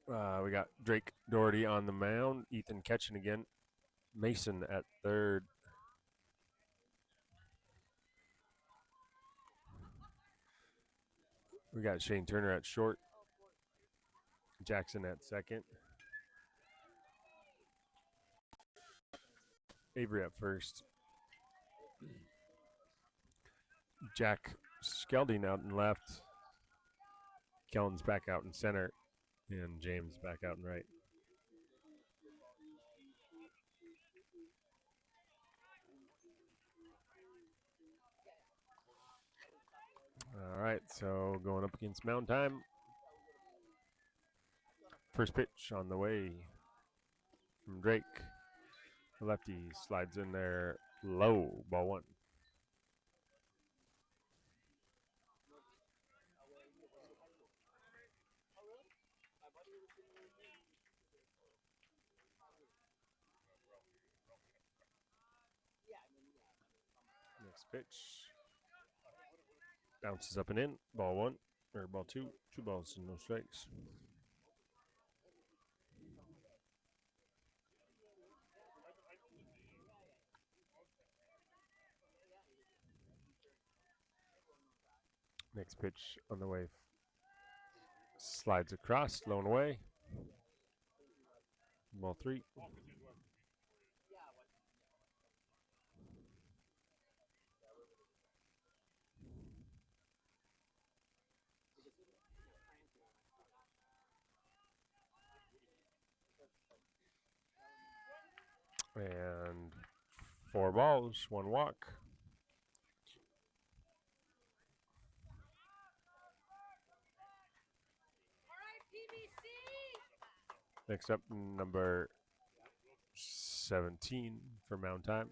We got Drake Doherty on the mound. Ethan catching again. Mason at third. We got Shane Turner at short. Jackson at second. Avery at first. Jack Skelding out in left. Kellen's back out in center. And James back out in right. All right, so going up against Mountain Time. First pitch on the way from Drake. The lefty slides in there low, ball one. Next pitch. Bounces up and in, ball one, or ball two. 2 balls and no strikes. Next pitch on the way. Slides across, low and away. Ball 3. And 4 balls, 1 walk. Next up, number 17 for Mountain Time.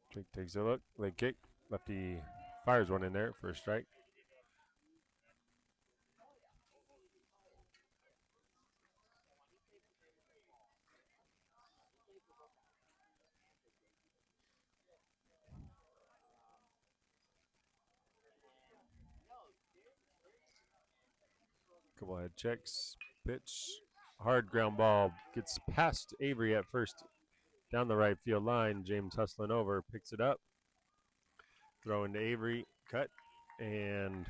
Drake takes a look, leg kick. Lefty fires one in there for a strike. Couple head checks. Pitch. Hard ground ball. Gets past Avery at first. Down the right field line. James hustling over. Picks it up. Throw into Avery. Cut. And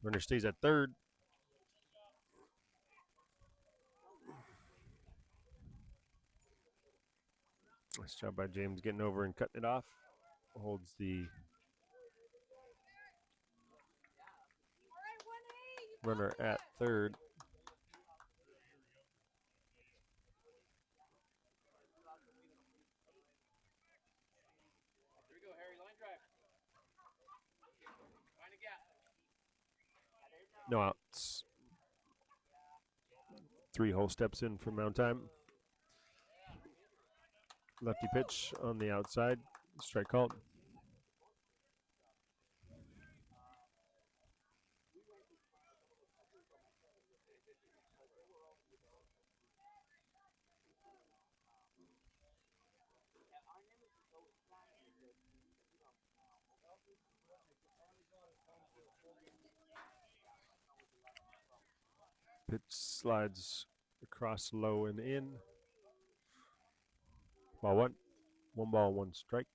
runner stays at third. Nice job by James getting over and cutting it off. Holds the runner at third. No outs. 3 whole steps in for Mountain Time. Lefty pitch on the outside. Strike called. Pitch slides across low and in. Ball 1. 1 ball, 1 strike.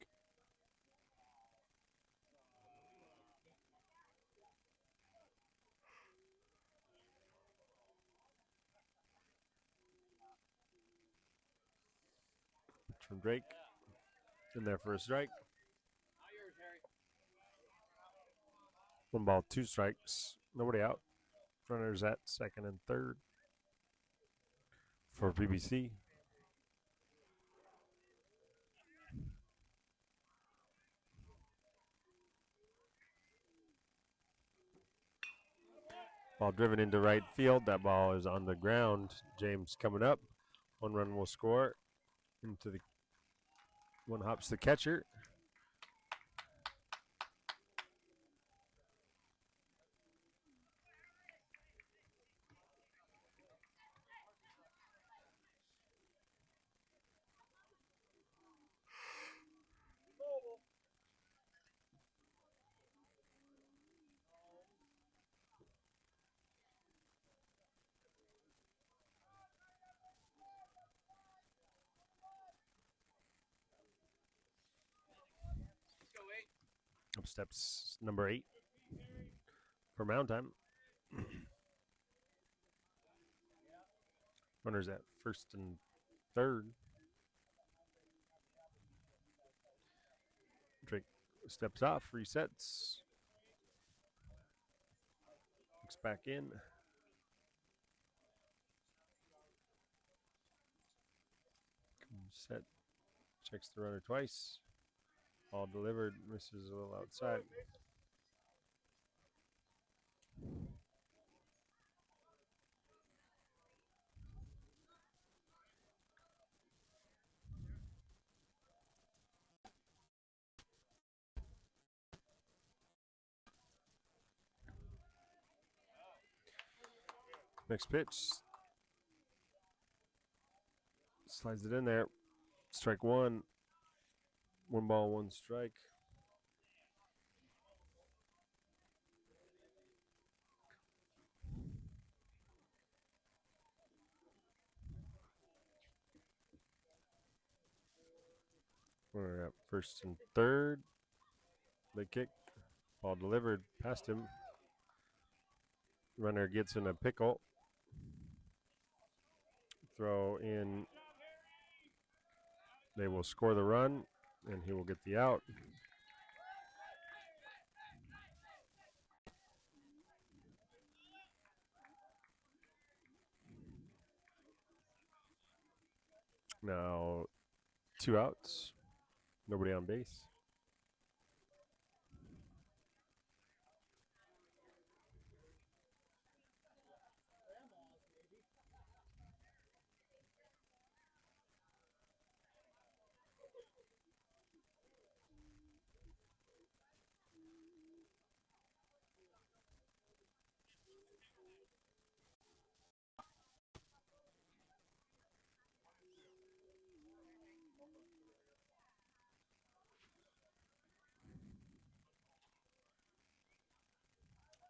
Pitch from Drake. In there for a strike. 1 ball, 2 strikes. Nobody out. Runners at second and third for PBC. Ball driven into right field. That ball is on the ground. James coming up. 1 run will score. Into the 1 hops the catcher. Up steps number 8 for mound time. Runners at first and third. Drake steps off, resets. Looks back in. Set. Checks the runner twice. All delivered. Misses a little outside. Next pitch. Slides it in there. Strike one. 1 ball, 1 strike. We're at first and third. They kick. Ball delivered past him. Runner gets in a pickle. Throw in. They will score the run, and he will get the out. Now 2 outs. Nobody on base.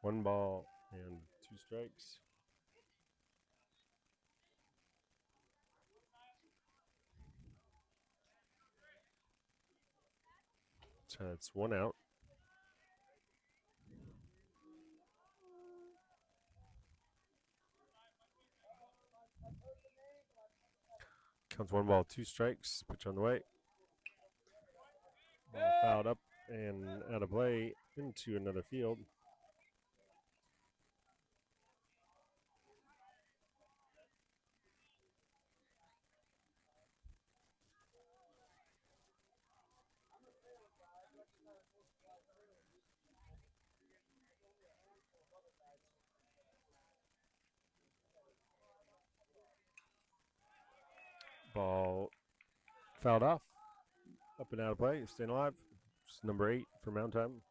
One ball and 2 strikes. So that's 1 out. Counts 1 ball, 2 strikes. Pitch on the way. Ball fouled up and out of play into another field. Ball fouled off. Up and out of play. Staying alive. It's number 8 for mound time.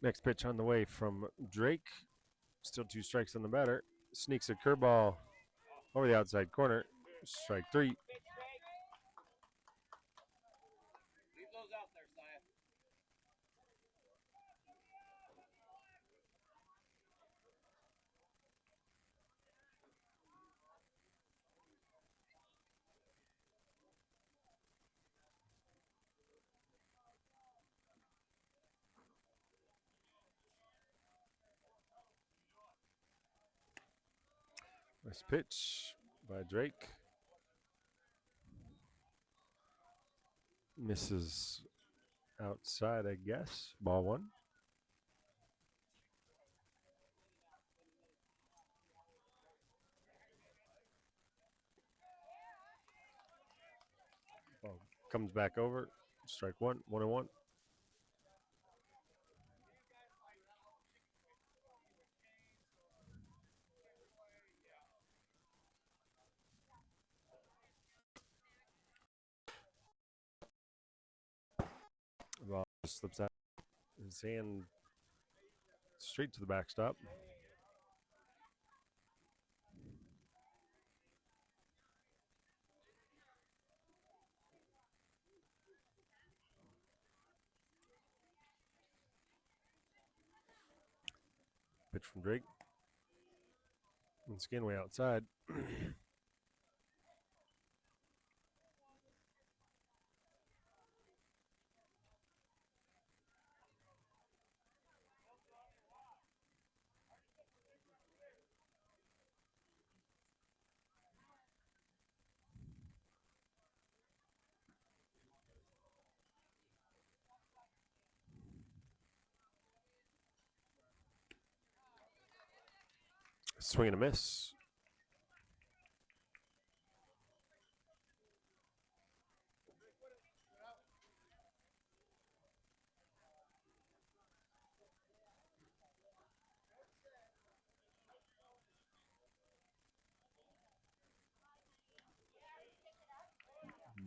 Next pitch on the way from Drake. Still 2 strikes on the batter. Sneaks a curveball over the outside corner. Strike 3. Nice pitch by Drake. Misses outside, I guess. Ball 1. Ball comes back over. Strike 1. 1-1. Slips out his hand straight to the backstop. Pitch from Drake. And Scanway outside. Swing and a miss.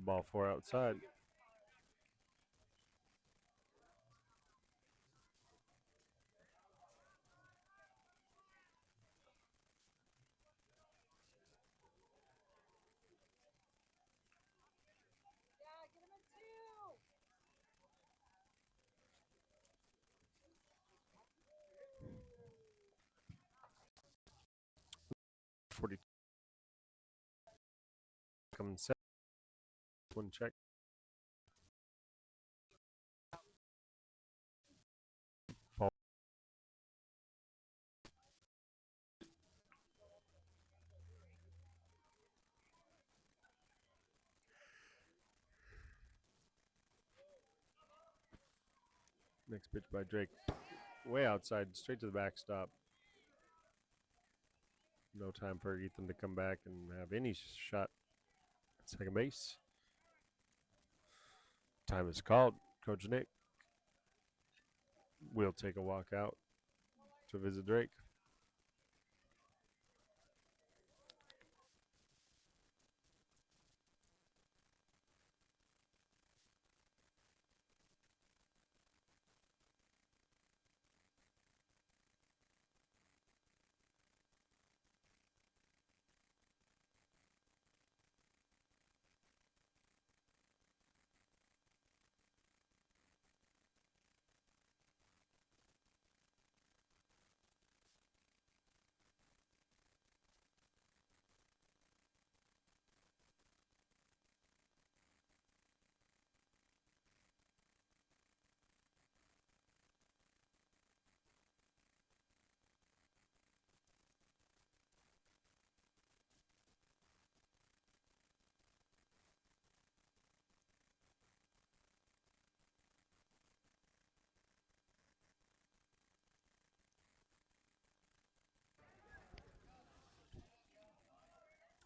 Ball 4 outside. Come set. One check. Ball. Next pitch by Drake. Way outside, straight to the backstop. No time for Ethan to come back and have any shot at second base. Time is called. Coach Nick will take a walk out to visit Drake.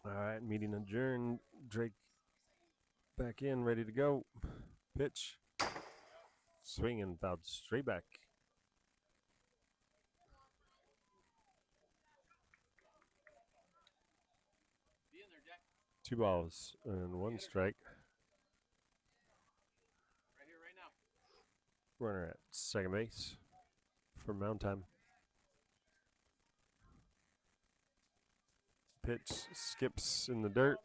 All right, meeting adjourned. Drake back in, ready to go. Pitch. Swing and fouled straight back. Two balls and one strike. Runner at second base for Mound Time. Pitch skips in the dirt,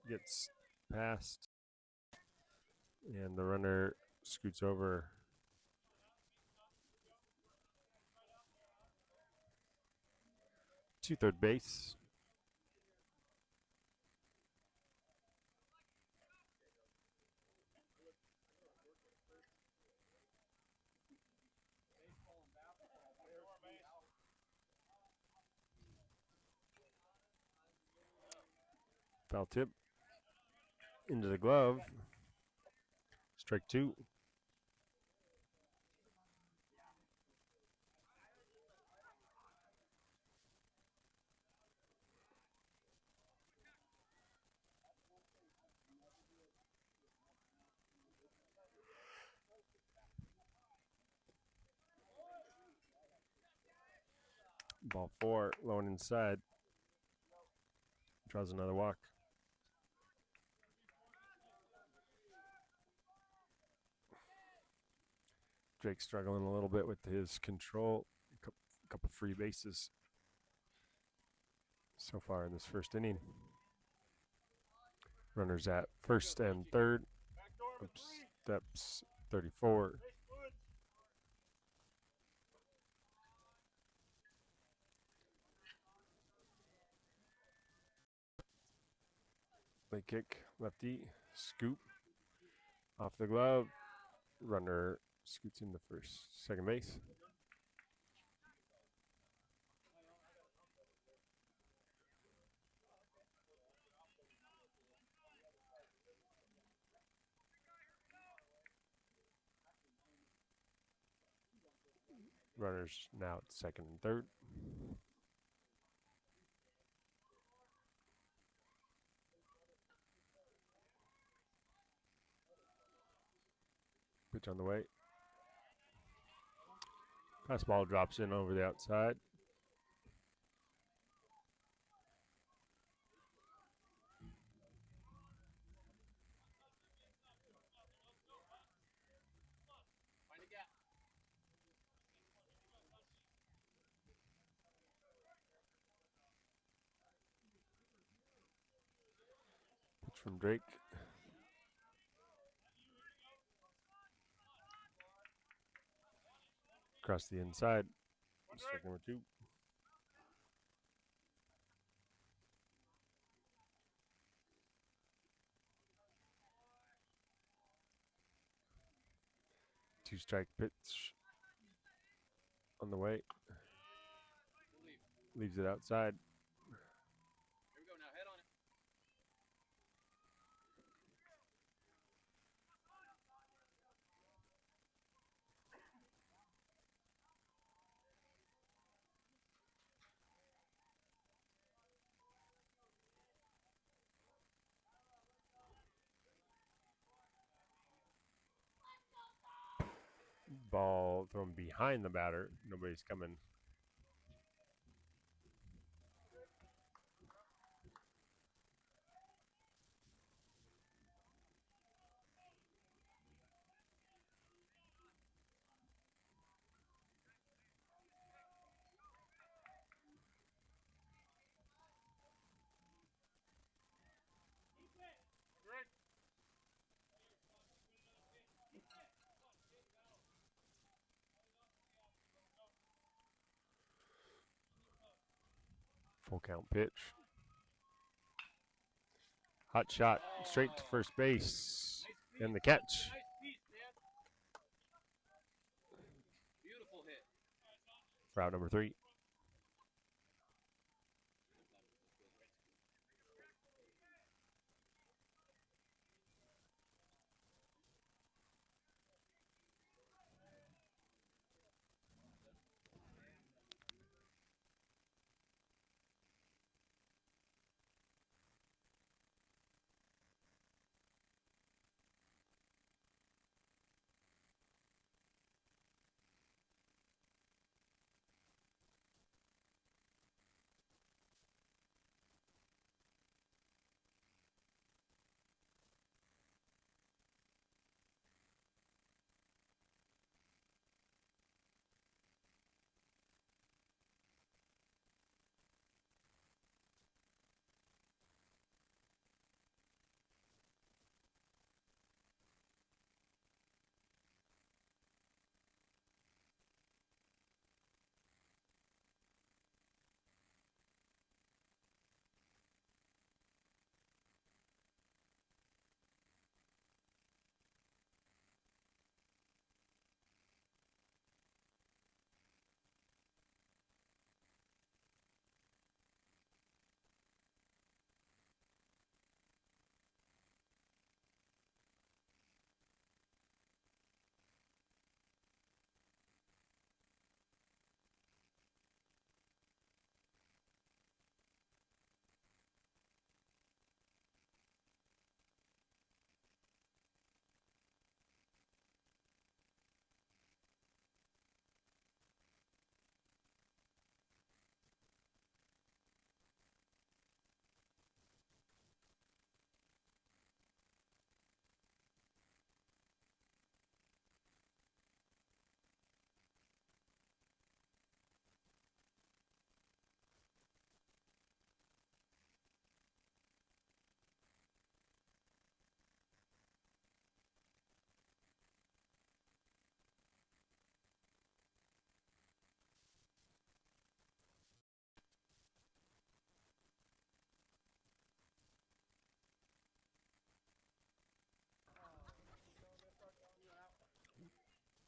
gets past, and the runner scoots over. To third base. Foul tip into the glove. Strike two. Ball 4, low and inside. Draws another walk. Drake struggling a little bit with his control. A couple free bases so far in this first inning. Runners at first and third. Oops, steps 34. Late kick, lefty, scoop, off the glove. Runner scoots into second base. Runners now at second and third. Pitch on the way. Fastball drops in over the outside. Pitch from Drake. Across the inside. Strike number 2. Two-strike pitch on the way. Leaves it outside. Here we go now, head on it. Ball thrown behind the batter. Nobody's coming. Full count pitch. Hot shot straight to first base. And the catch. Nice piece, man. Beautiful hit. For out number 3.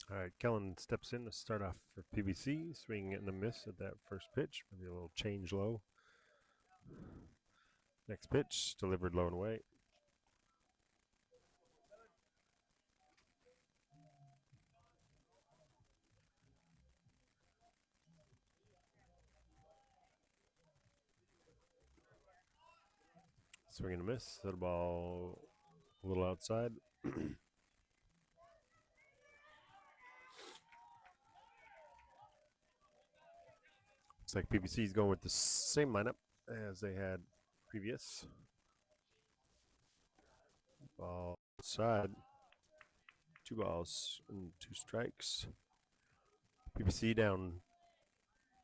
All right, Kellen steps in to start off for PBC, swinging and a miss at that first pitch. Maybe a little change low. Next pitch, delivered low and away. Swing and a miss. That ball a little outside. Looks like PBC is going with the same lineup as they had previous. Ball outside. 2 balls and 2 strikes. PBC down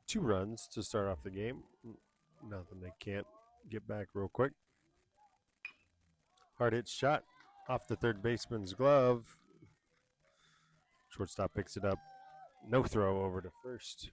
2 runs to start off the game. Nothing they can't get back real quick. Hard hit shot off the third baseman's glove. Shortstop picks it up. No throw over to first.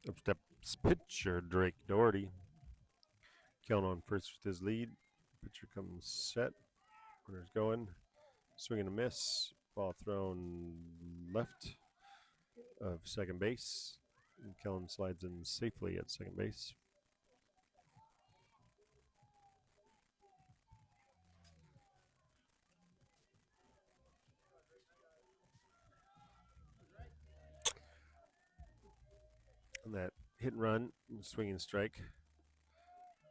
Up steps pitcher Drake Doherty. Killing on first with his lead. Pitcher comes set. Runner's going. Swing and a miss. Ball thrown left of second base. And Kellen slides in safely at second base. And that hit and run, swing and strike.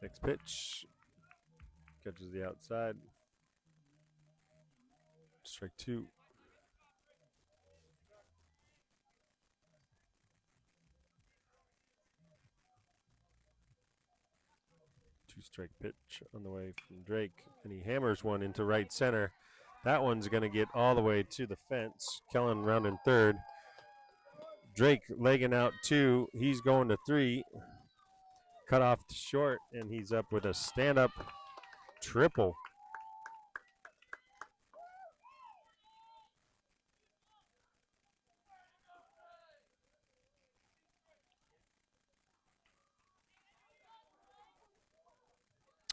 Next pitch. Catches the outside. Strike 2. Two-strike pitch on the way from Drake, and he hammers one into right center. That one's going to get all the way to the fence. Kellen rounding third. Drake legging out 2. He's going to 3. Cut off to short, and he's up with a stand-up triple.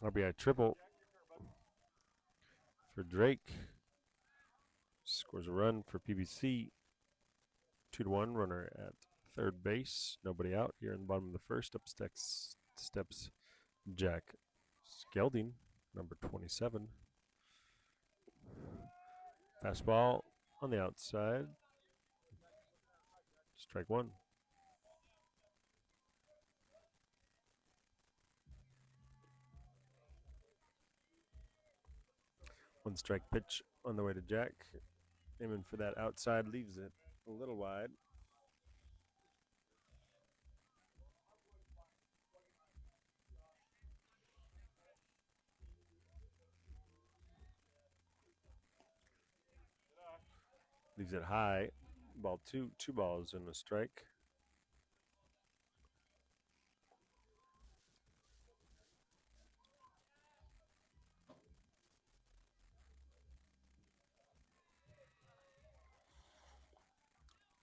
RBI triple for Drake. Scores a run for PBC. 2-1 runner at third base. Nobody out here in the bottom of the first. Up steps Jack Skelding, number 27. Fastball on the outside. Strike 1. One strike pitch on the way to Jack. Aiming for that outside, leaves it a little wide. Leaves it high. Ball 2, 2 balls and a strike.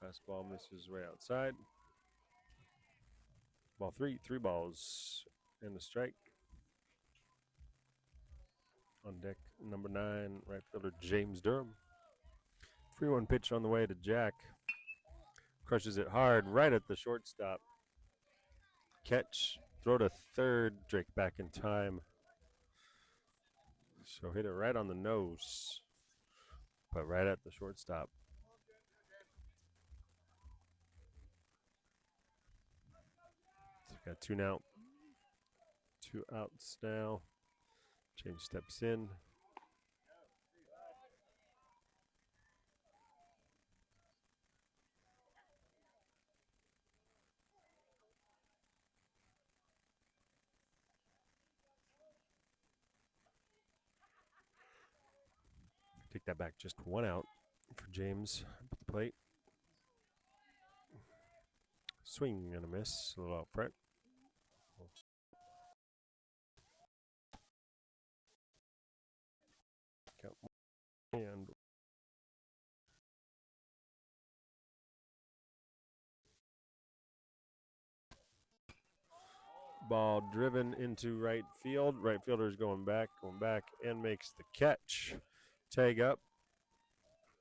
Fastball misses right outside. Ball 3, 3 balls and a strike. On deck, number 9, right fielder James Durham. 3-1 pitch on the way to Jack. Crushes it hard right at the shortstop. Catch, throw to third. Drake back in time. So hit it right on the nose, but right at the shortstop. So got 2 now. 2 outs now. James steps in. Take that back, just 1 out for James at the plate. Swing and a miss, a little out front. And ball driven into right field. Right fielder is going back, and makes the catch. Tag up,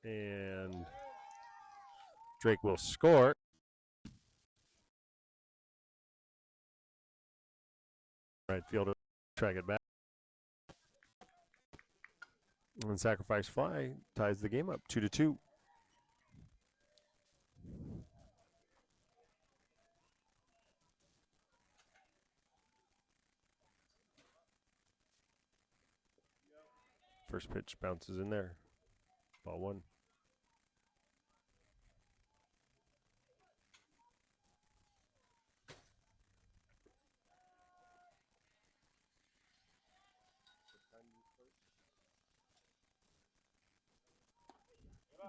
and Drake will score. Right fielder track it back. And sacrifice fly ties the game up 2-2. First pitch bounces in there. Ball one.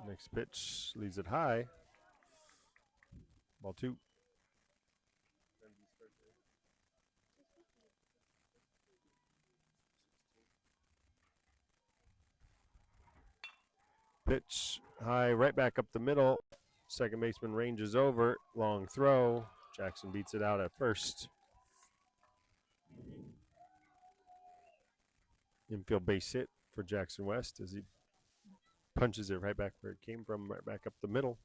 Next pitch leaves it high. Ball two. Pitch high, right back up the middle. Second baseman ranges over. Long throw. Jackson beats it out at first. Infield base hit for Jackson West as he punches it right back where it came from, right back up the middle.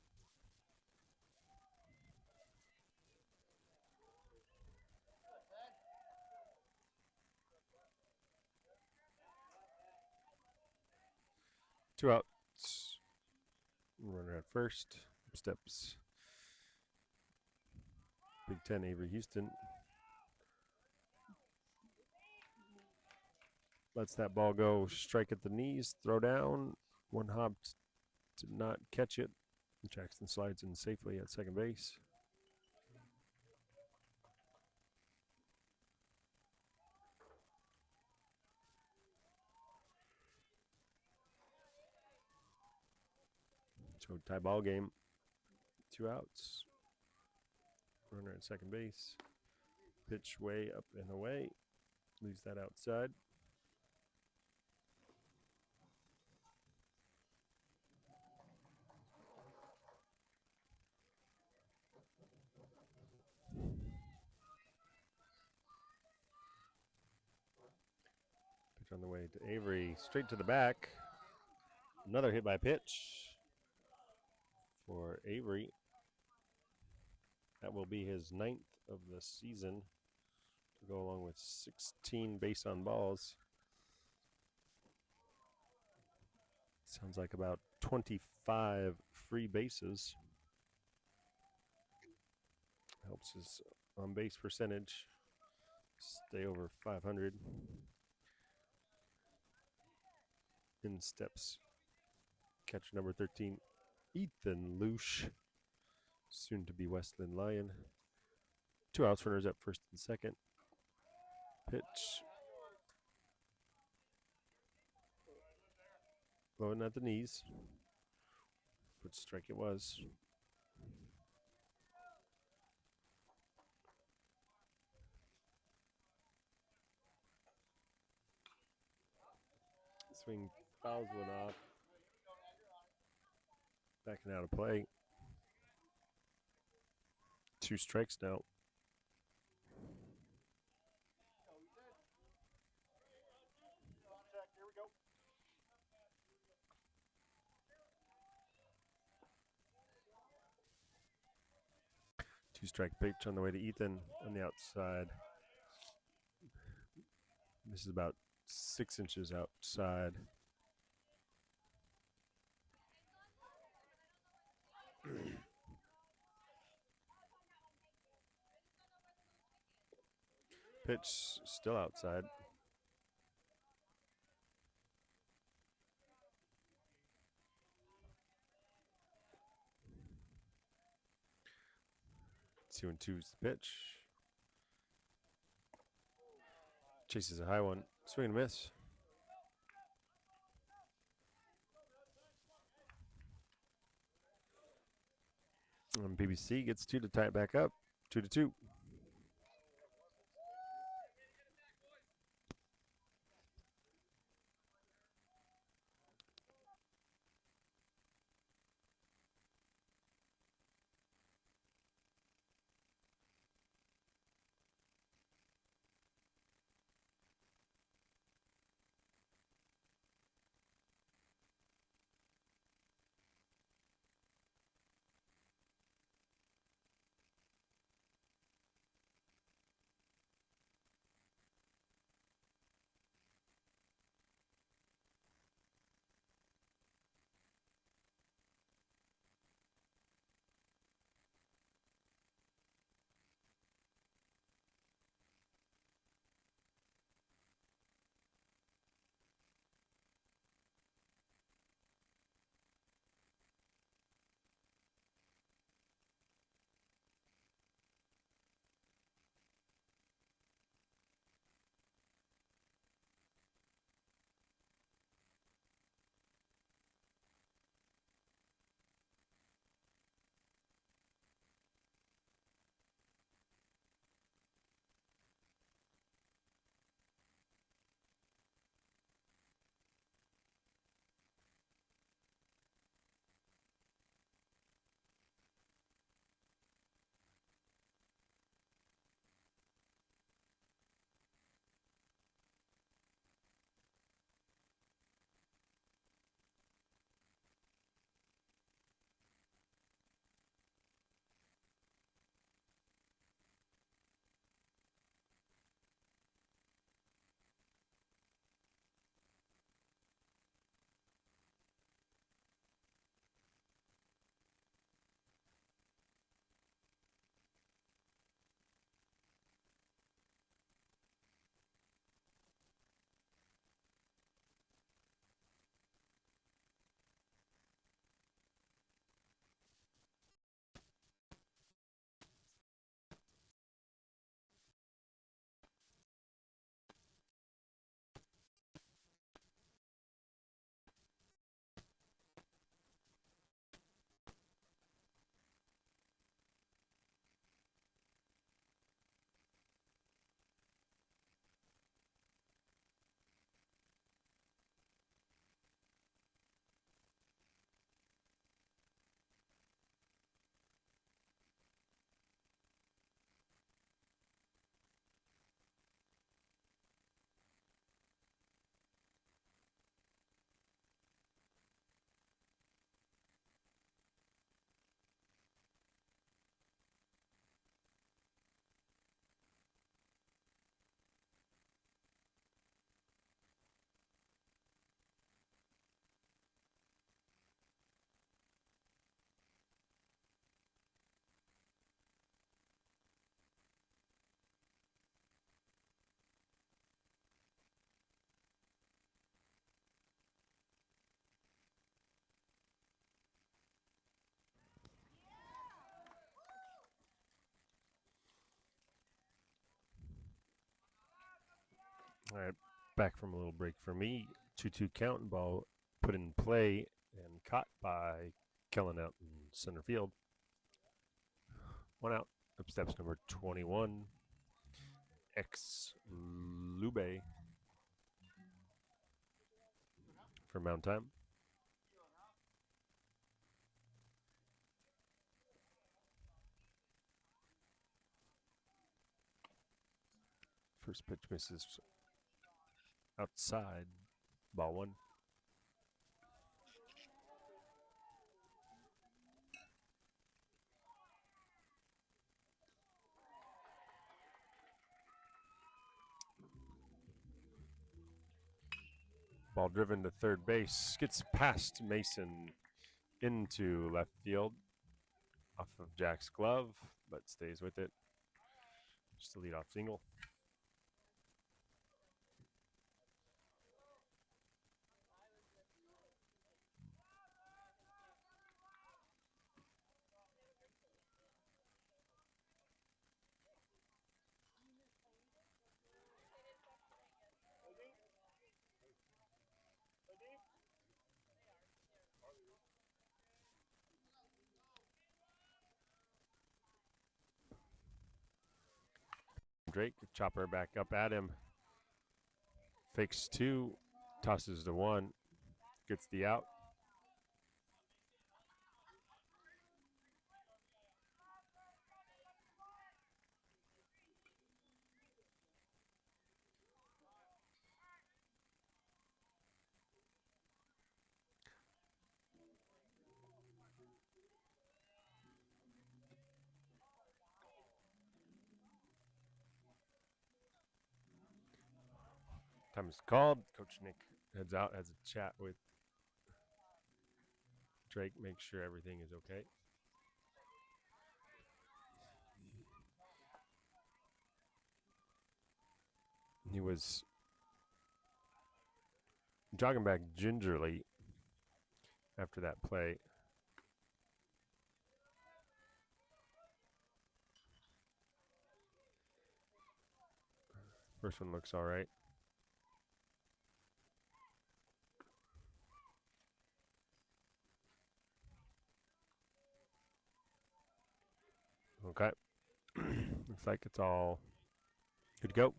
Two outs. Runner at first. Steps Big Ten Avery Houston. Lets that ball go. Strike at the knees. Throw down. One hop did not catch it. Jackson slides in safely at second base. So tie ball game. Two outs. Runner at second base. Pitch way up and away. Leaves that outside. Pitch on the way to Avery. Straight to the back. Another hit by pitch for Avery. That will be his 9th of the season to go along with 16 base on balls. Sounds like about 25 free bases. Helps his on base percentage stay over 500. In steps catcher number 13, Ethan Lush, soon to be Westland Lion. Two outs, runners at first and second. Pitch. Low and at the knees. But strike it was. Swing fouls one off. Backing out of play. 2 strikes now. Two-strike pitch on the way to Ethan on the outside. This is about 6 inches outside. Pitch still outside. Two and two is the pitch. Chases a high one. Swing and miss. And PBC gets 2 to tie it back up. 2-2. All right, back from a little break for me. 2-2 count, ball put in play and caught by Kellen out in center field. One out. Up steps number 21, X Lube for mound time. First pitch misses outside. Ball one. Ball driven to third base. Gets past Mason into left field off of Jack's glove, but stays with it. Just a leadoff single. Drake, chopper back up at him. Fakes two, tosses to one, gets the out. Time is called. Coach Nick heads out, has a chat with Drake, make sure everything is okay. He was jogging back gingerly after that play. First one looks all right. Okay. Looks like it's all good to go.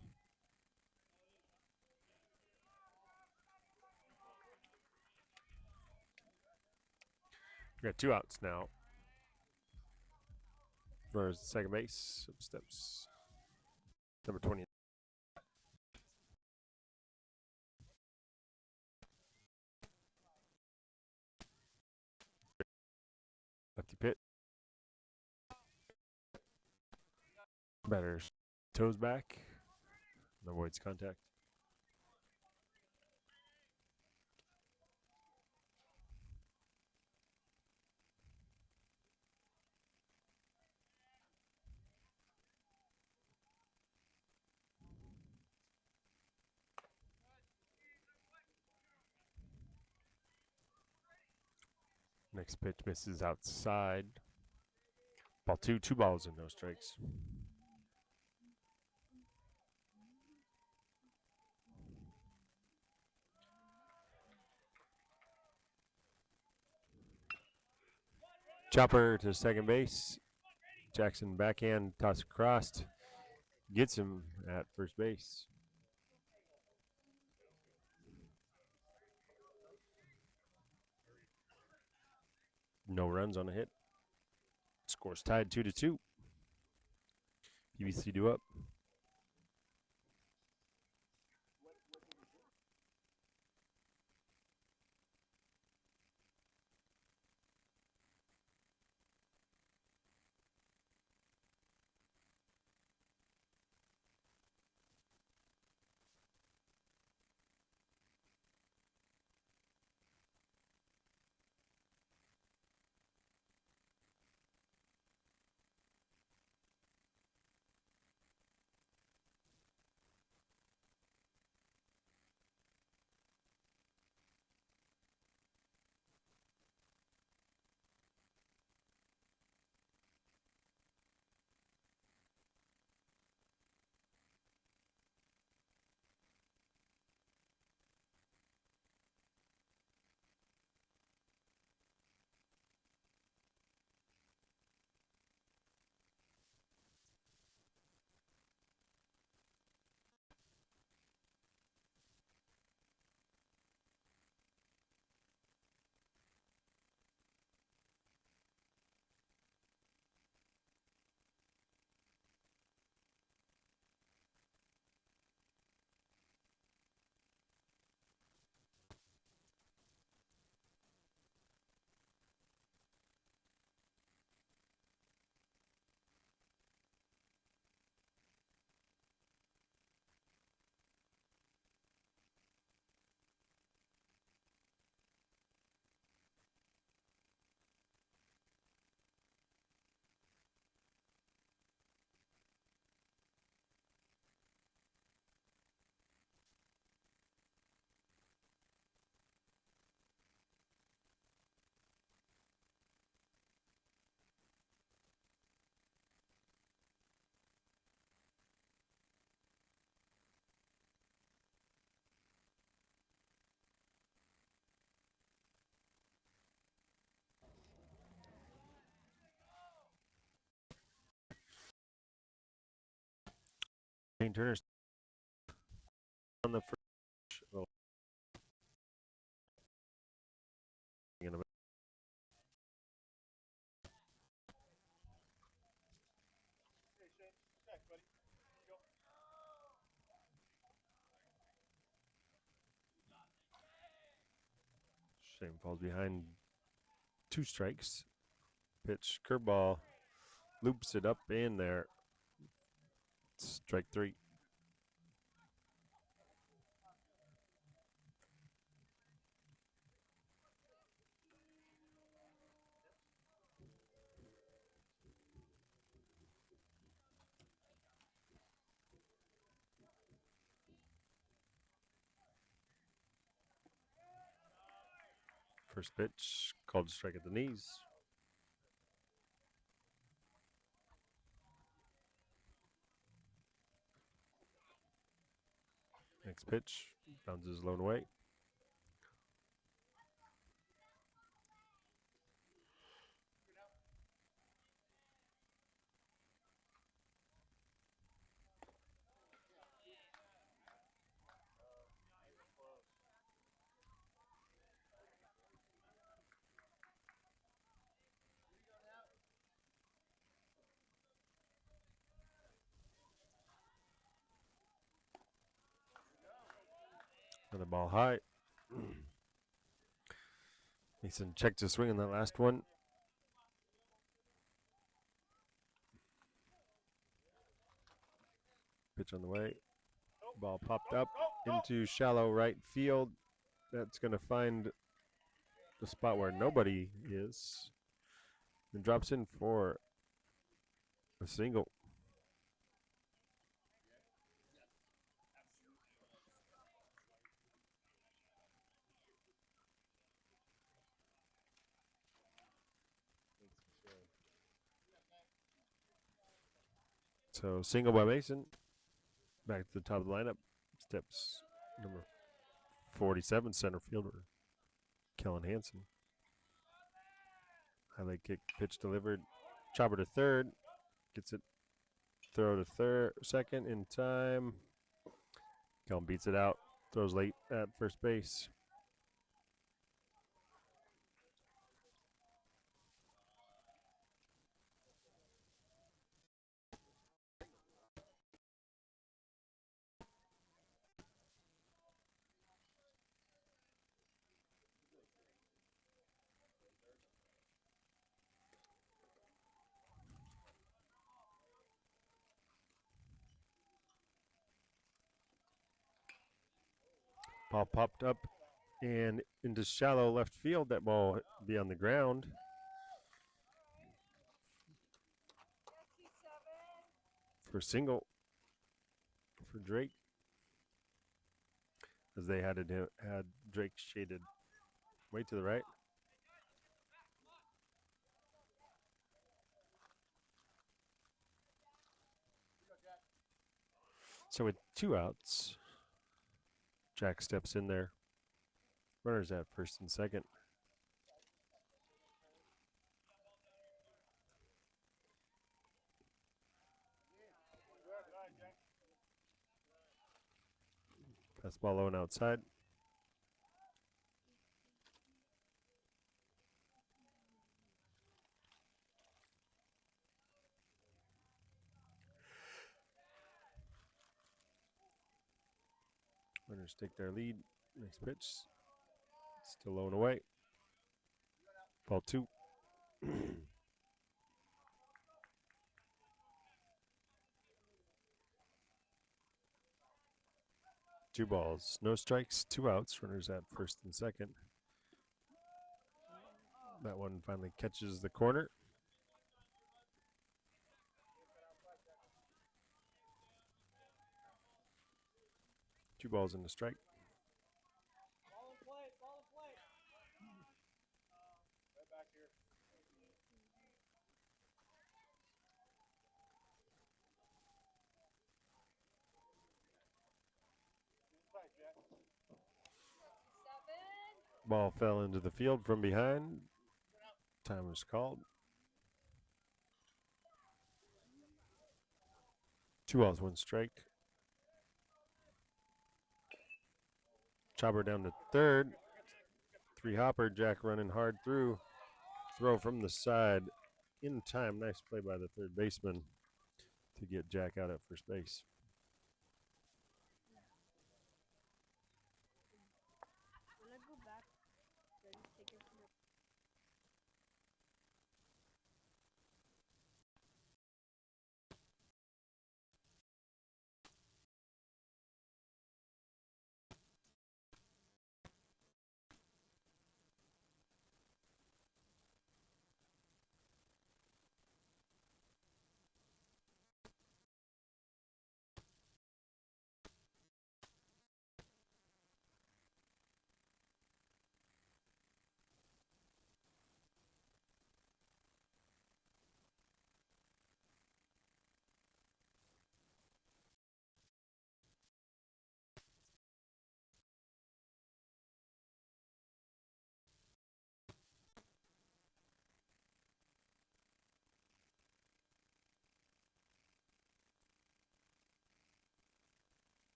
We got two outs now. Runners at second base. Up steps number 20. Lefty pitch. Batter's toes back. Avoids contact. Next pitch misses outside. Ball two, 2 balls and no strikes. Chopper to second base. Jackson backhand, toss across. Gets him at first base. No runs on a hit. Score's tied 2-2. PBC due up. Turner on the first. Oh, Shane falls behind 2 strikes. Pitch, curveball, loops it up in there. Strike 3. First pitch, called strike at the knees. Next pitch, bounces lone away. Another ball high. Mason checked his swing in that last one. Pitch on the way. Ball popped up into shallow right field. That's going to find the spot where nobody is. And drops in for a single. So single by Mason. Back to the top of the lineup. Steps number 47, center fielder, Kellen Hansen. Highlight kick, pitch delivered. Chopper to third. Gets it. Throw to second in time. Kellen beats it out. Throws late at first base. Ball popped up and into shallow left field. That ball be on the ground. For single for Drake. As they had Drake shaded way to the right. So with 2 outs, Jack steps in there. Runners at first and second. Fastball low and outside. Runners take their lead. Next pitch. Still low and away. Ball 2. 2 balls, no strikes, 2 outs. Runners at first and second. That one finally catches the corner. Two balls and a strike. Right back here. Ball fell into the field from behind. Time was called. 2 balls, 1 strike. Chopper down to third. Three hopper. Jack running hard through. Throw from the side in time. Nice play by the third baseman to get Jack out at first base.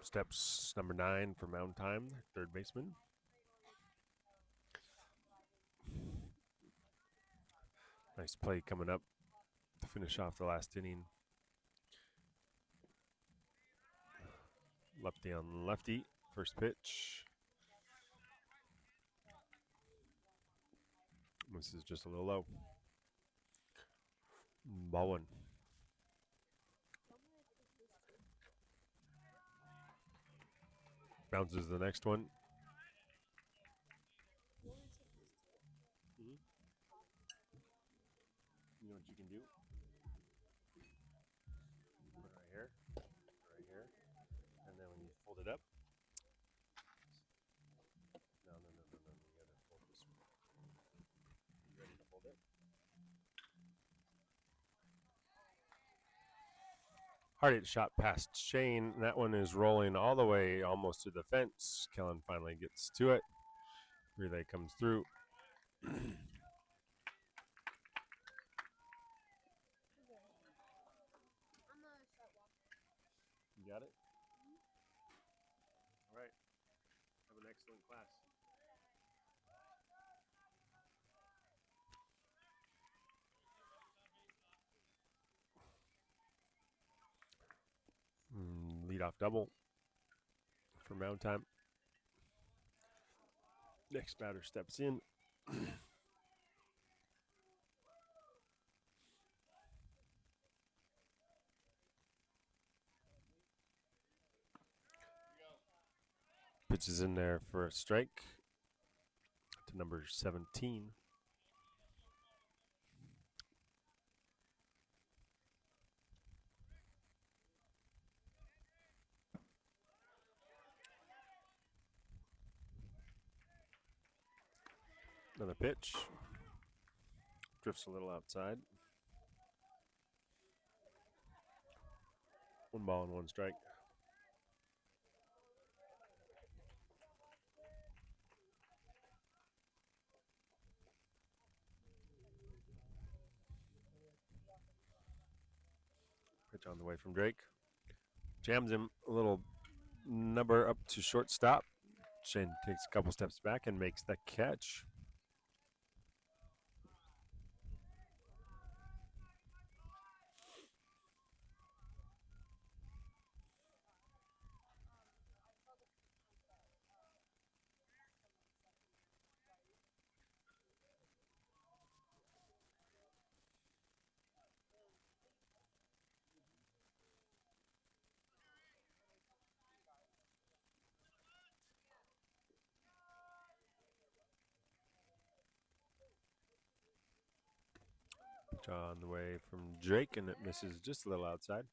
Steps number 9 for Mountain Time, third baseman. Nice play coming up to finish off the last inning. Lefty on lefty, first pitch. This is just a little low. Ball one. Bounces the next one. You know what you can do? Put it right here, and then when you fold it up. No. You gotta fold this one. You ready to fold it? Hard hit shot past Shane. That one is rolling all the way almost to the fence. Kellen finally gets to it. Relay comes through. You got it? All right. Have an excellent class. Leadoff double for Mountain Time. Next batter steps in. Pitches in there for a strike to number 17. Another pitch. Drifts a little outside. 1 ball and 1 strike. Pitch on the way from Drake. Jams him a little number up to shortstop. Shane takes a couple steps back and makes the catch. Pitch on the way from Drake, and it misses just a little outside.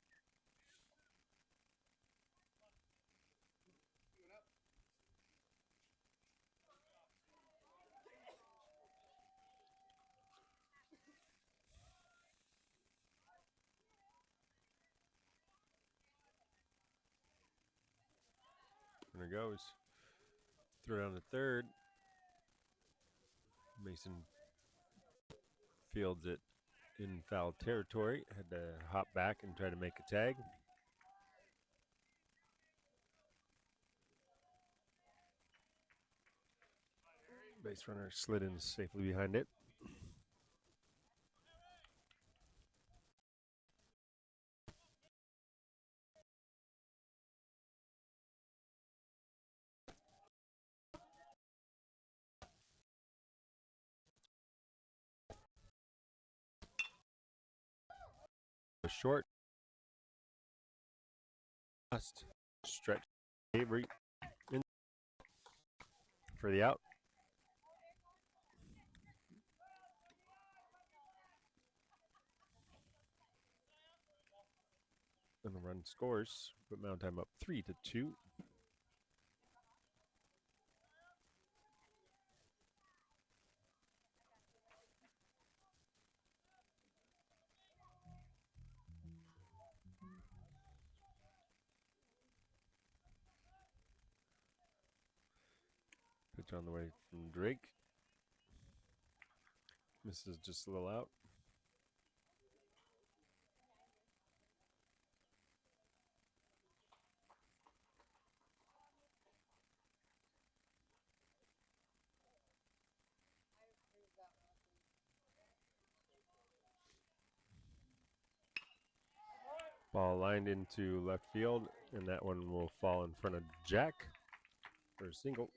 There it goes. Throw down to third. Mason fields it in foul territory. Had to hop back and try to make a tag. Base runner slid in safely behind it. Short. Last stretch. Avery in for the out. And the run scores, but Mountain Time up 3-2. Pitch on the way from Drake. Misses just a little out. Ball lined into left field, and that one will fall in front of Jack for a single.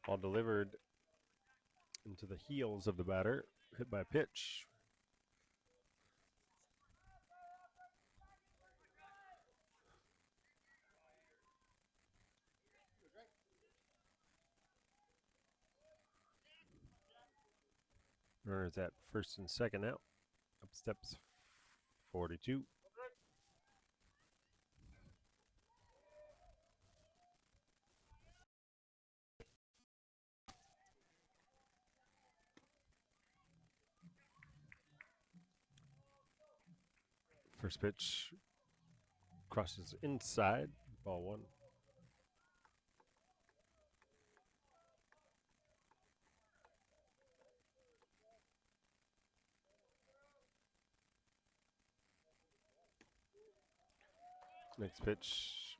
Ball delivered into the heels of the batter, hit by a pitch. Runners at first and second now. Up steps 42. First pitch crosses inside, ball one. Next pitch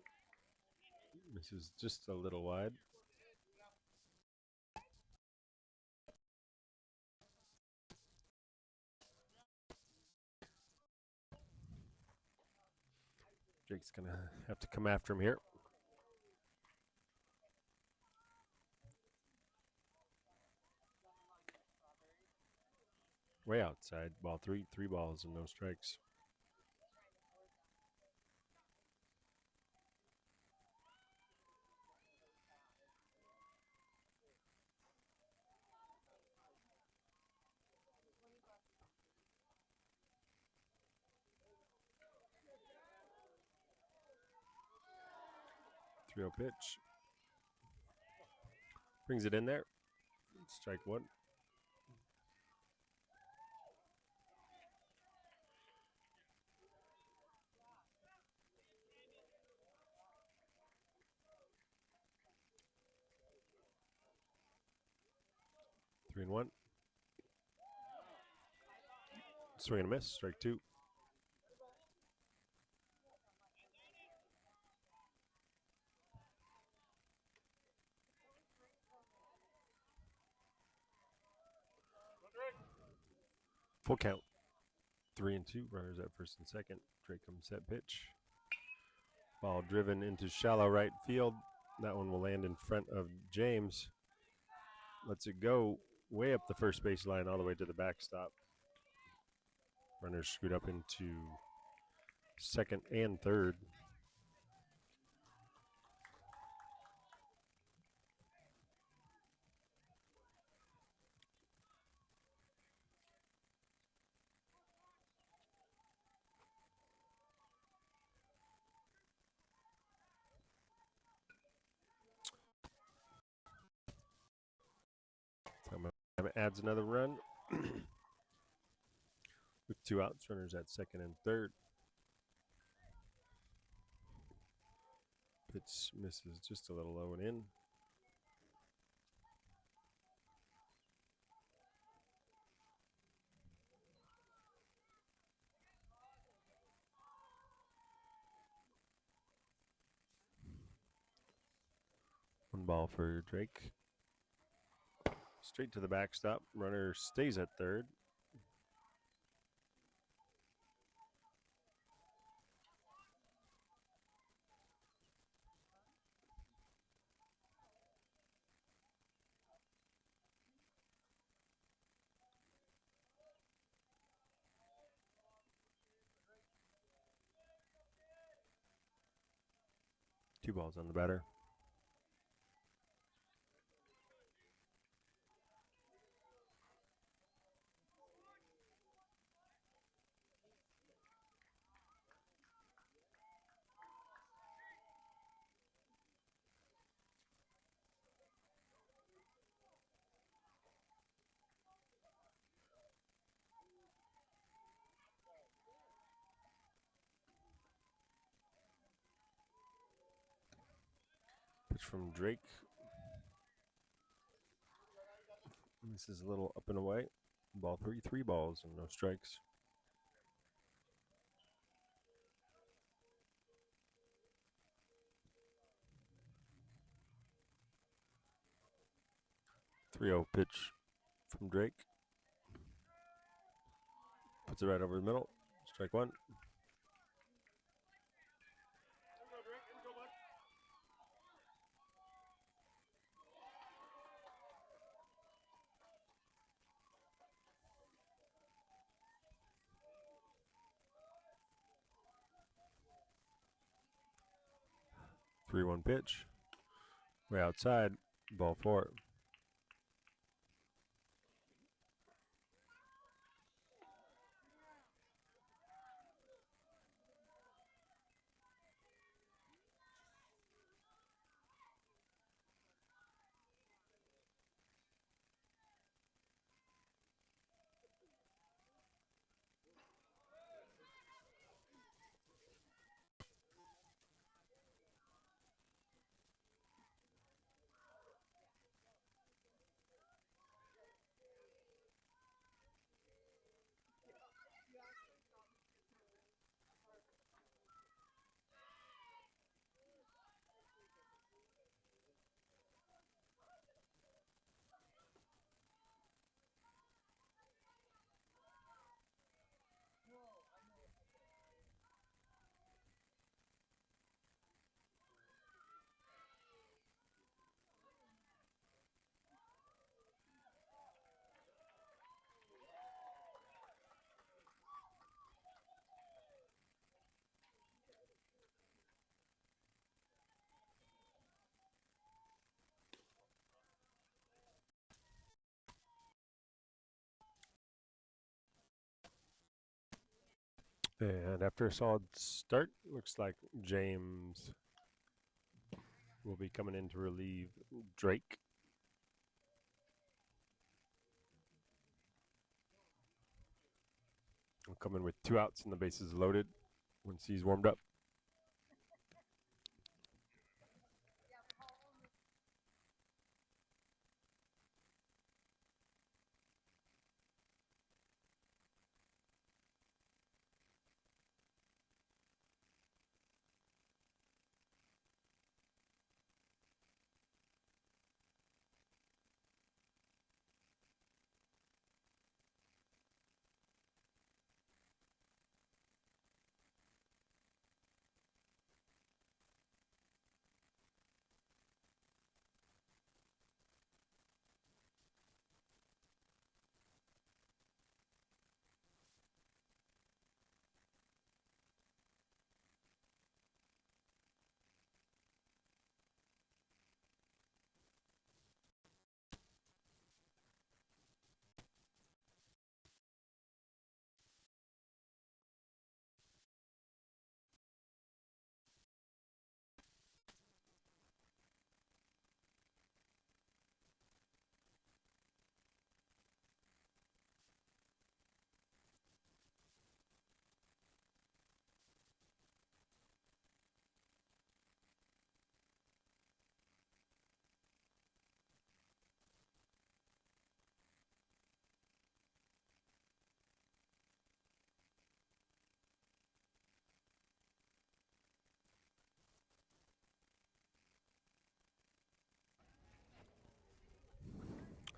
misses just a little wide. Jake's going to have to come after him here. Way outside, ball three, 3 balls and no strikes. Pitch. Brings it in there. Strike one. Three and one. Swing and a miss. Strike two. Full count. 3 and 2. Runners at first and second. Drake comes set pitch. Ball driven into shallow right field. That one will land in front of James. Lets it go way up the first base line all the way to the backstop. Runners scoot up into second and third. Adds another run. With 2 outs, runners at second and third. Pitch misses just a little low and in. One ball for Drake. Straight to the backstop. Runner stays at third. Two balls on the batter. Pitch from Drake. This is a little up and away. Ball three, 3 balls and no strikes. Three-0 pitch from Drake. Puts it right over the middle. Strike one. Three-one pitch. Way outside. Ball 4. And after a solid start, looks like James will be coming in to relieve Drake. He'll come in with 2 outs and the bases loaded once he's warmed up.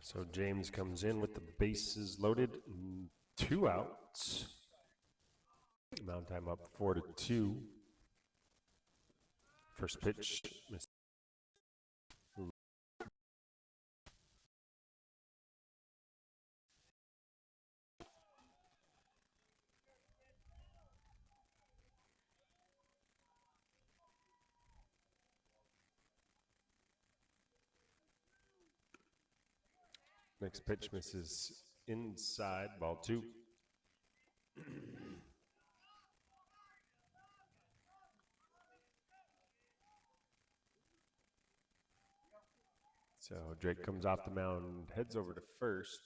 So James comes in with the bases loaded, 2 outs. Mound time up 4-2. First pitch, missed. Next pitch misses inside, ball 2. So Drake comes off the mound, heads over to first.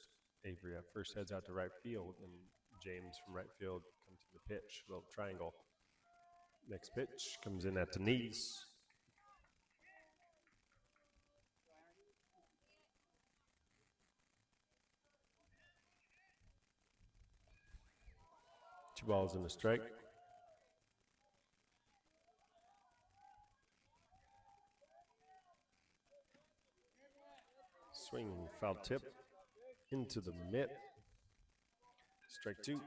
Avery at first heads out to right field, and James from right field comes to the pitch, little triangle. Next pitch comes in at the knees. Two balls and a strike. Swing, foul tip into the mitt. Strike 2.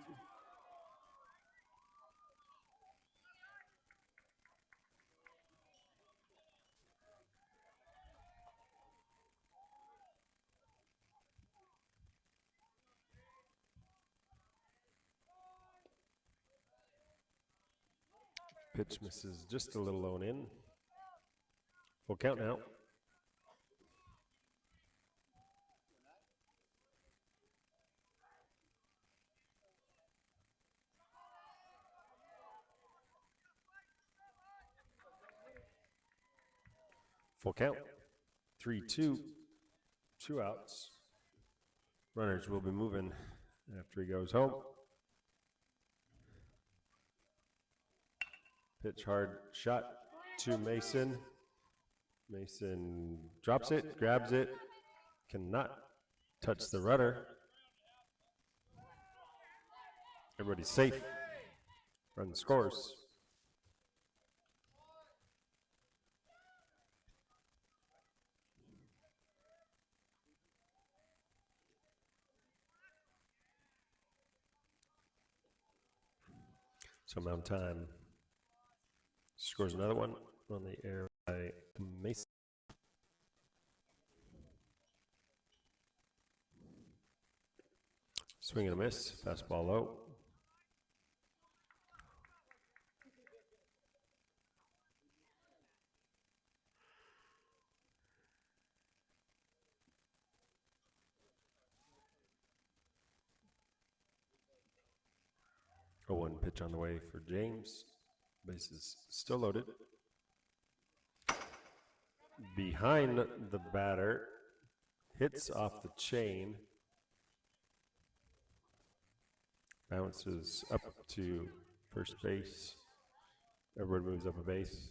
Pitch misses just a little on in. Full count now. Full count. 3-2. 2 outs. Runners will be moving after he goes home. Pitch hard shot to Mason. Mason drops it, grabs it, cannot touch the runner. Everybody's safe. Run scores. So mound time. Scores another one on the air by Mason. Swing and a miss. Fastball low. A 1 pitch on the way for James. Bases still loaded. Behind the batter. Hits off the chain. Bounces up to first base. Everyone moves up a base.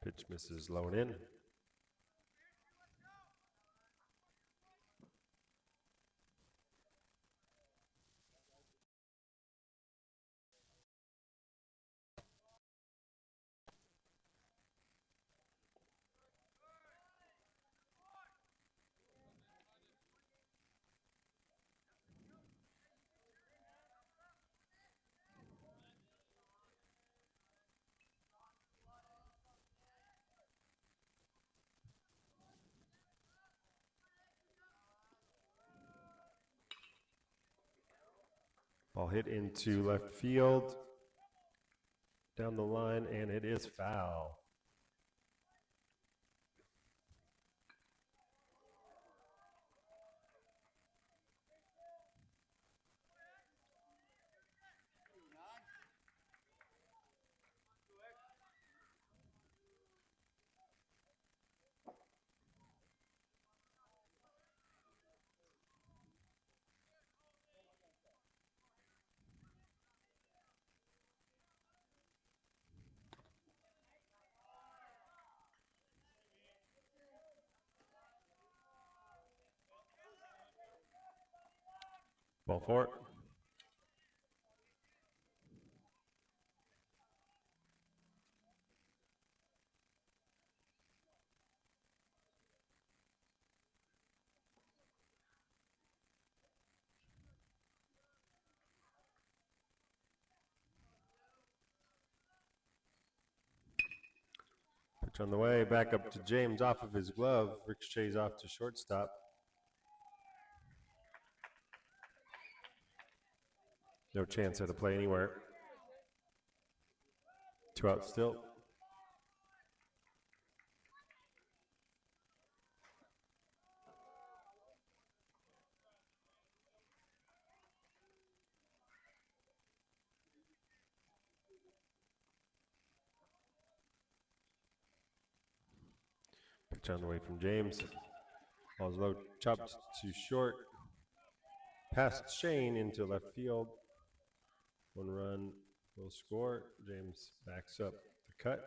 Pitch misses low and in. Ball hit into left field, down the line, and it is foul. Ball four. Pitch on the way, back up to James off of his glove. Ricochets off to shortstop. No chance at a play anywhere. 2 out still. Pitch on the way from James. Ball's low, chopped to short. Past Shane into left field. 1 run will score. James backs up the cut.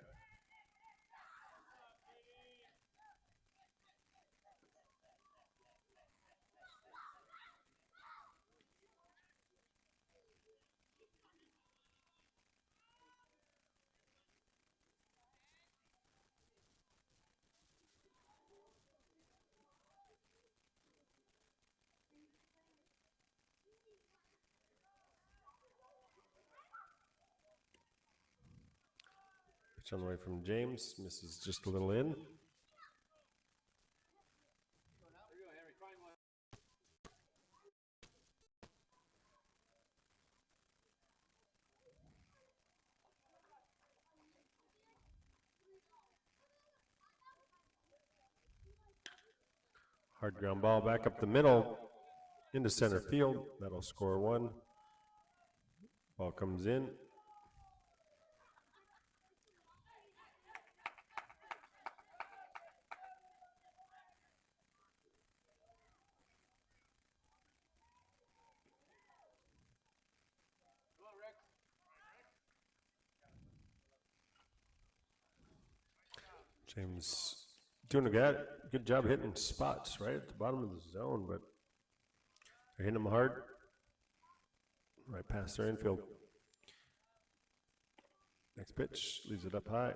Pitch on the way from James. Misses just a little in. Hard ground ball back up the middle into center field. That'll score 1. Ball comes in. James doing a good job hitting spots right at the bottom of the zone, but they're hitting them hard. Right past their infield. Next pitch, leaves it up high.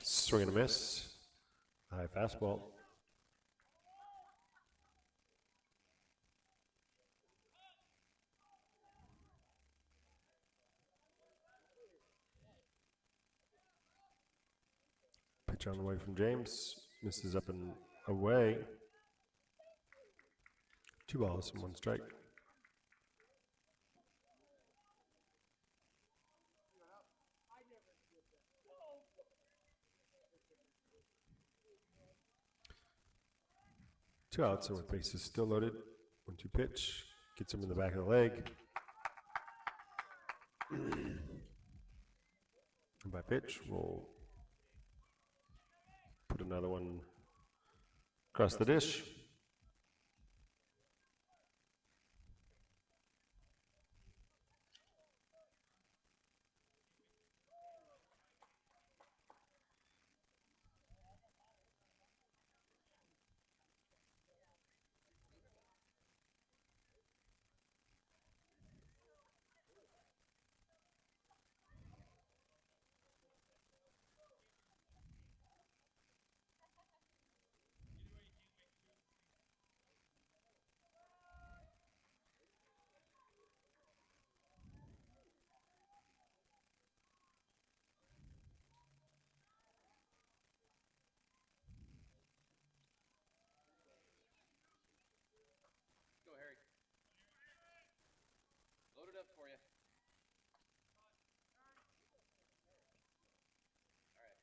Swing and a miss. High fastball. Pitch on the way from James. Misses up and away. 2 balls and 1 strike. Two outs and with bases still loaded. 1-2 pitch. Gets him in the back of the leg. And by pitch, we'll put another one across the dish. Go, Harry. Load it up for you. All right.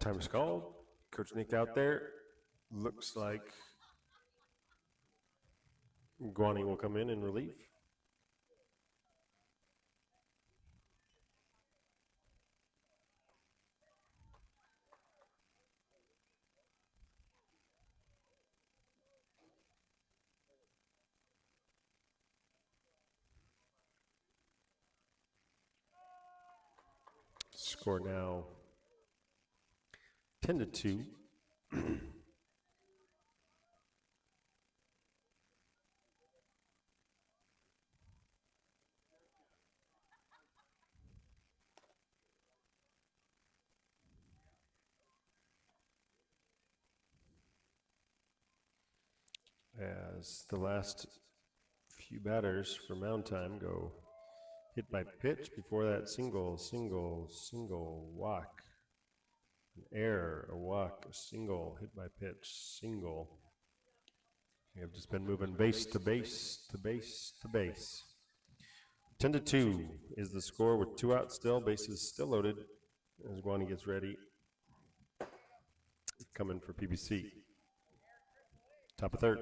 Time is called. Coach Nick out there. Looks like Guani will come in relief. Score now 10-2. As the last few batters for mound time go hit by pitch. Before that, single, walk. An error, a walk, a single, hit by pitch, single. We have just been moving base to base to base to base. 10-2 is the score with 2 outs still, bases still loaded as Guani gets ready. Coming for PBC. Top of third.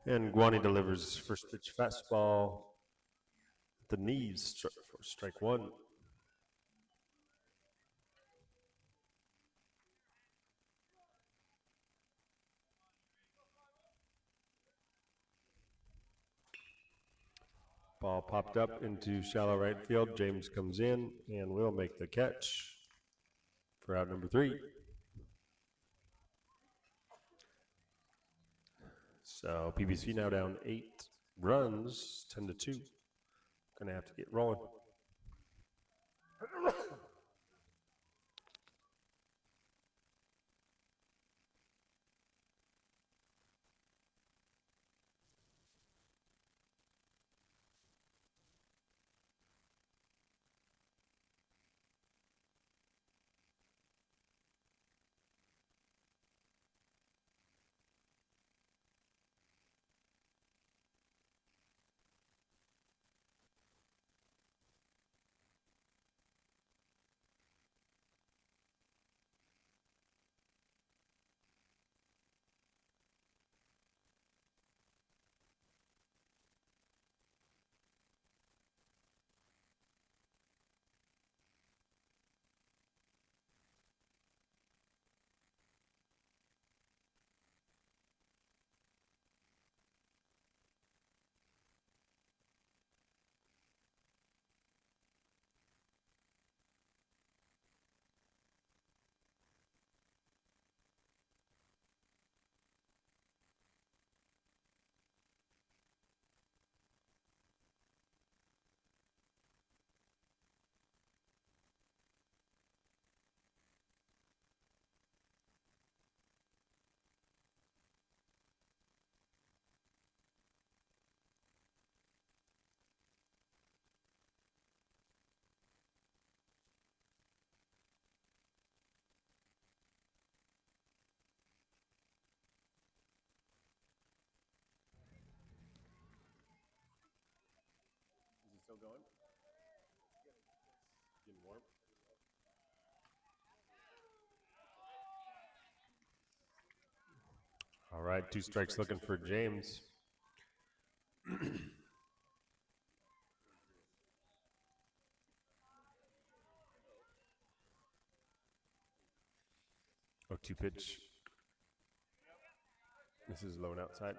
And Guani delivers first pitch fastball at the knees for strike 1. Ball popped up into shallow right field. James comes in and will make the catch for out number 3. So PBC now down 8 runs, 10-2. Gonna have to get rolling. Still going? Getting warm? All right, 2 strikes looking for James. Oh, 2 pitch. This is low and outside.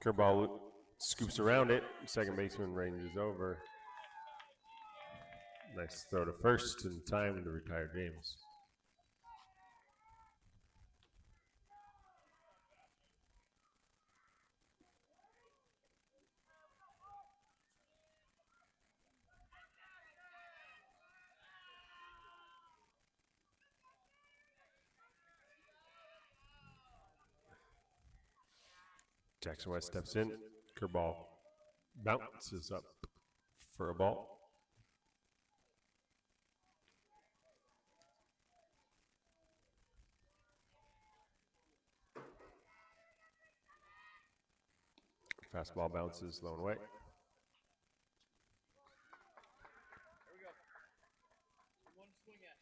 Curveball scoops around it. Second baseman ranges over. Nice throw to first in time to retire James. Jackson West steps in. Curveball bounces up for a ball. Fastball bounces low and away. There we go. One swing at.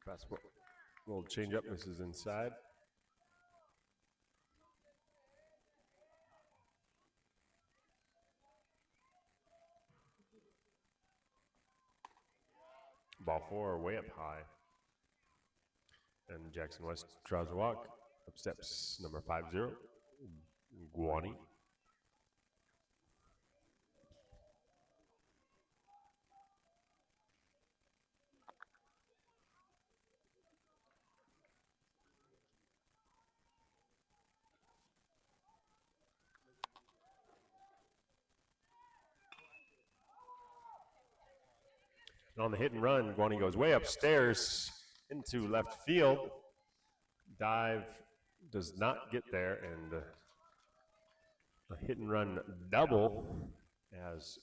Fastball. Little change up, misses inside. Ball 4 way up high. And Jackson West draws a walk. Up steps number 50, Guani. And on the hit and run, Guani goes way upstairs into left field. Dive does not get there, and a hit and run double as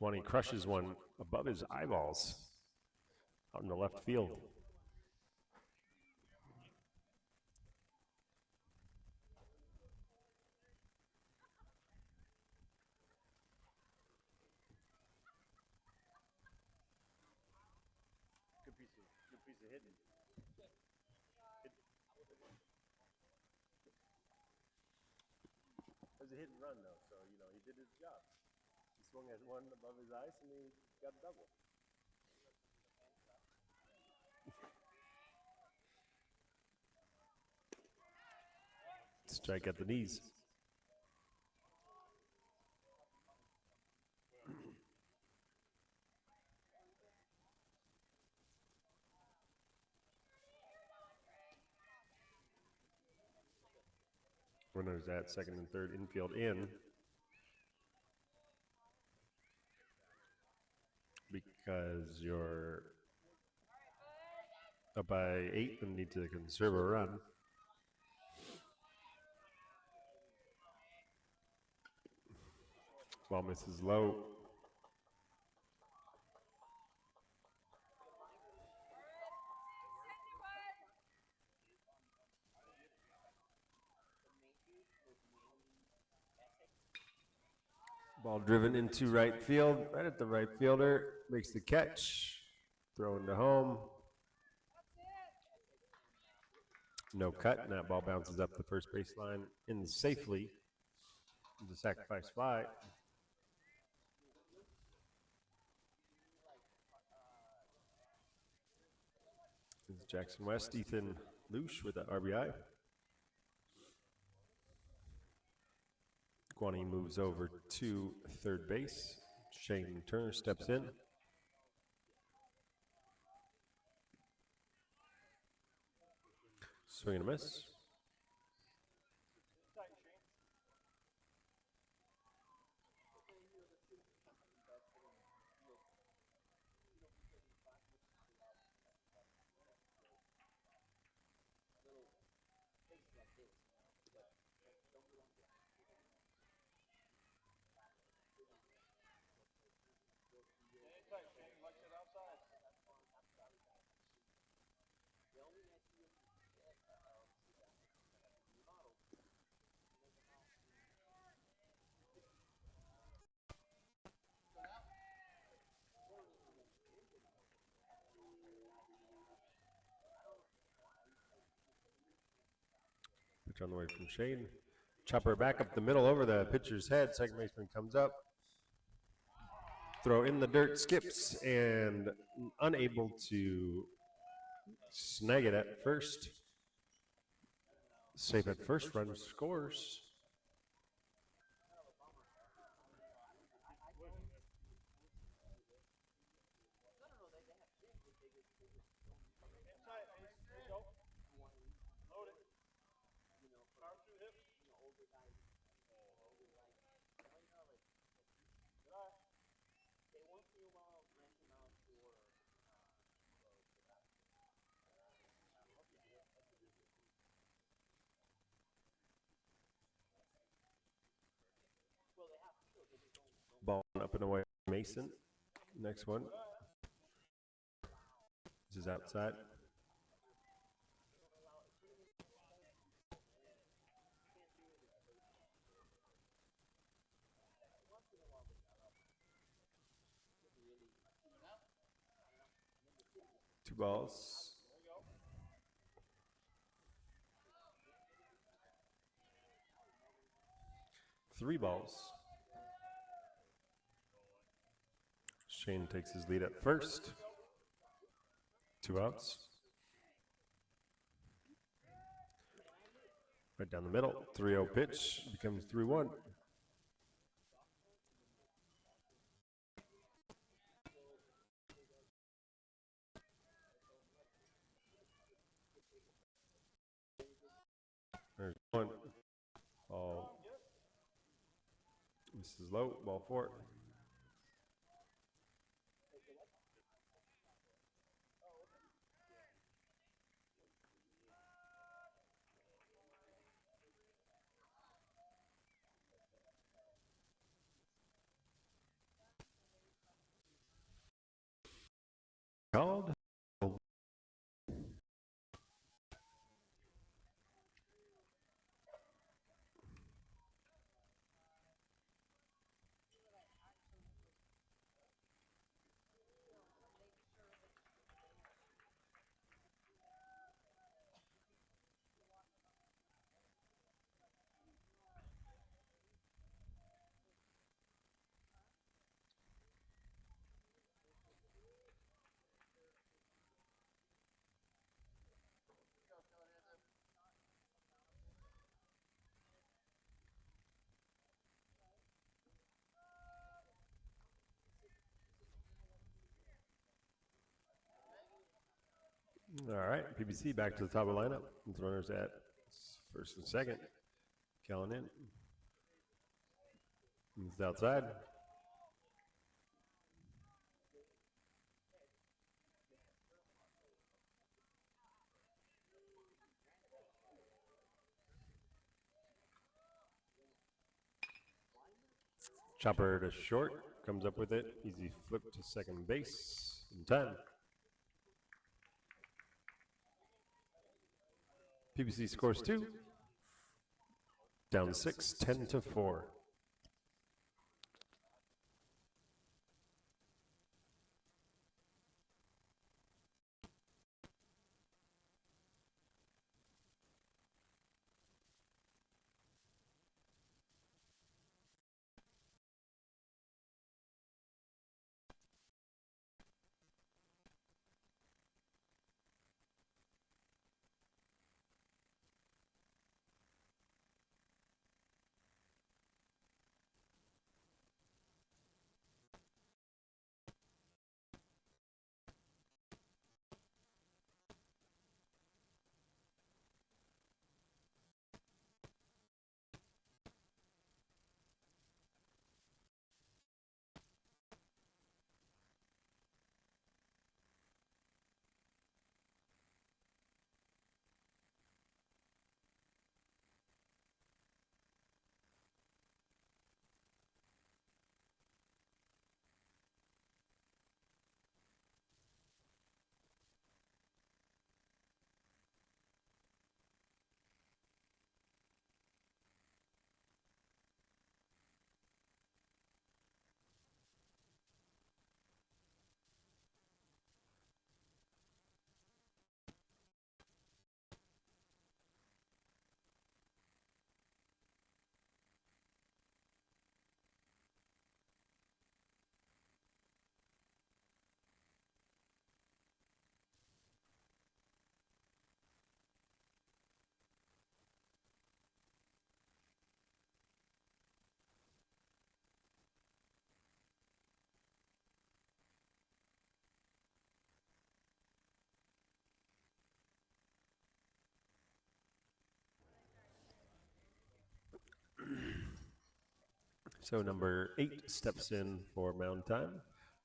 Guani crushes one above his eyeballs out in the left field. Good piece of hitting. It was a hit and run though, so you know he did his job. He swung at one above his eyes and he got a double. Strike at the knees. Runners at second and third, infield in. Because you're up by 8 and need to conserve a run. Ball misses low. Ball driven into right field, right at the right fielder, makes the catch, thrown to home. No cut, and that ball bounces up the first baseline in safely. The sacrifice fly. It's Jackson West, Ethan Lush with the RBI. Guani moves over to third base. Shane Turner steps in. Swing and a miss. On the way from Shane. Chopper back up the middle over the pitcher's head. Second baseman comes up. Throw in the dirt, skips, and unable to snag it at first. Safe at first, run scores. Ball up and away. Mason. Next one. This is outside. Two balls. Three balls. Shane takes his lead at first. 2 outs. Right down the middle. 3-0 pitch becomes 3-1. There's one. Ball. This is low. Ball 4. Called. All right, PBC back to the top of the lineup. With runners at first and second. Kellen in. It's outside. Chopper to short. Comes up with it. Easy flip to second base in time. PBC scores 2. Down 6, 10-4. So number 8 steps in for mound time.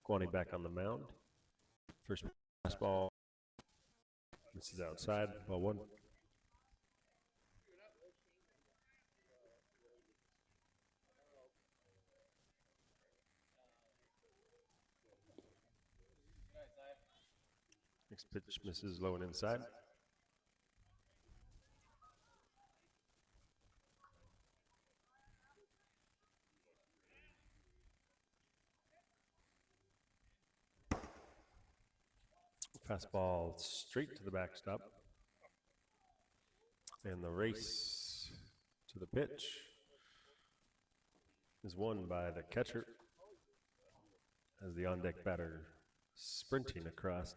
Guani back on the mound. First fastball misses outside, ball 1. Next pitch misses low and inside. Fastball straight to the backstop. And the race to the pitch is won by the catcher as the on-deck batter sprinting across.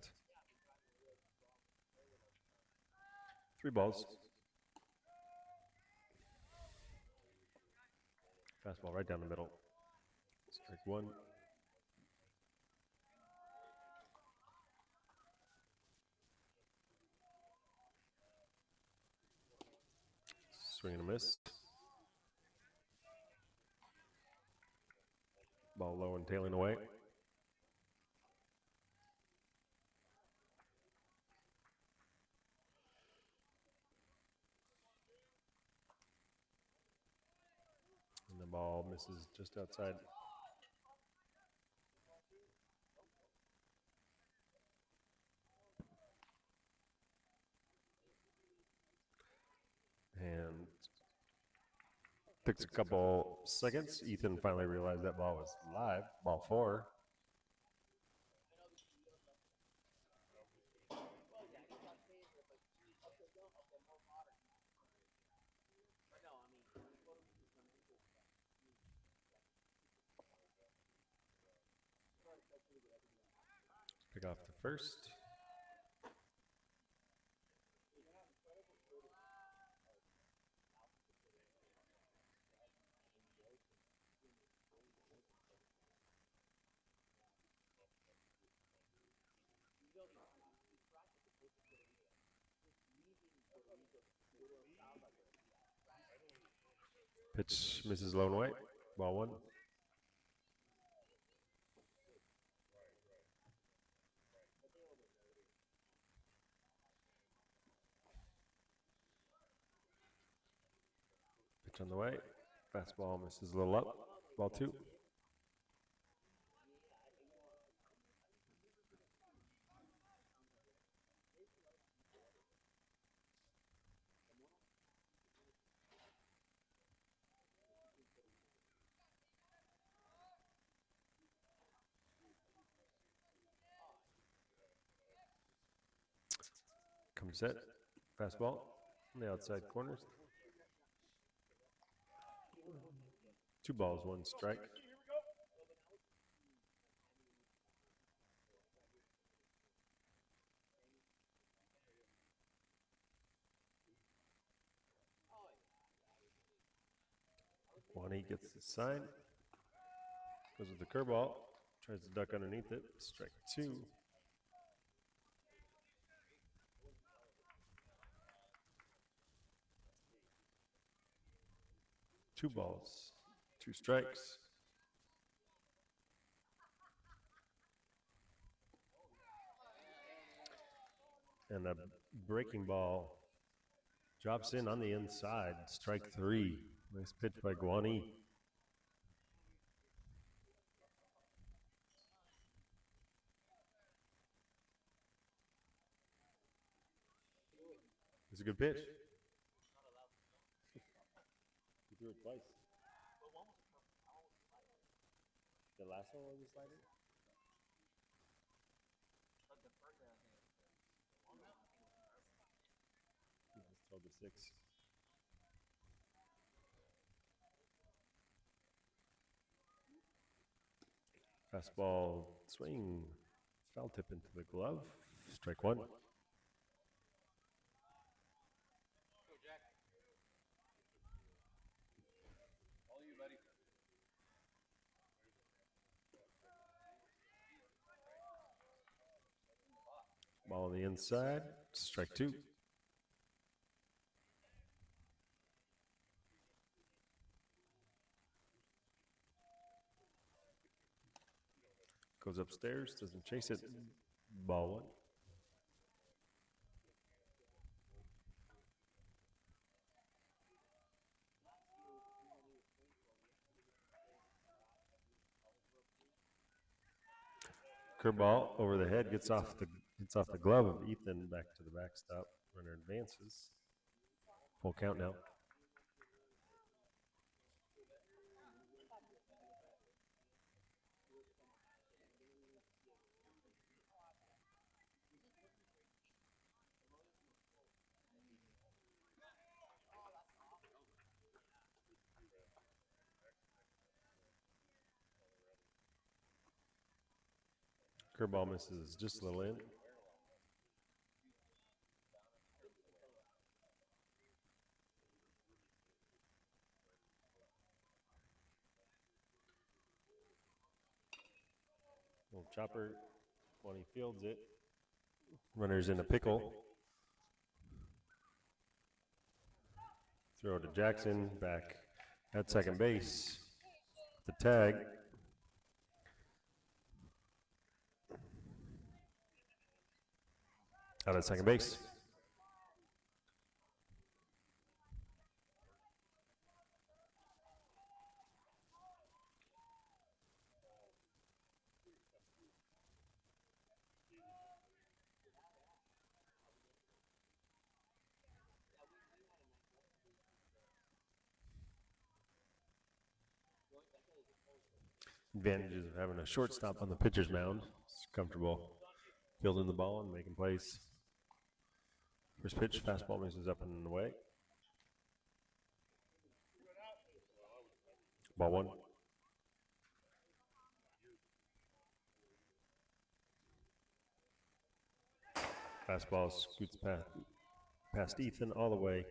3 balls. Fastball right down the middle. Strike 1. Swing and a miss. Ball low and tailing away. And the ball misses just outside. And took a couple seconds. Ethan finally realized that ball was live. Ball 4. Pick off the first. Pitch misses low and away. Ball 1. Pitch on the way. Fastball misses a little up. Ball 2. Come set. Fastball on the outside corners. 2 balls, 1 strike. Guani gets the sign. Goes with the curveball. Tries to duck underneath it. Strike 2. Two balls, 2 strikes. And a breaking ball drops in on the inside. Strike 3. Nice pitch by Guani. It's a good pitch. He threw it twice. The last one was a slider? He just throw the 6. Fastball swing. Foul tip into the glove. Strike 1. Ball on the inside. Strike 2. Goes upstairs, doesn't chase it. Ball one. Curveball over the head, gets off the glove of Ethan, back to the backstop. Runner advances. Full count now. Curveball misses just a little in. Little chopper when he fields it. Runner's in a pickle. Throw to Jackson, back at second base. The tag. Out at second base. Advantages of having a shortstop on the pitcher's mound. It's comfortable fielding the ball and making plays. First pitch, fastball misses up and away. Ball one. Fastball scoots past Ethan all the way.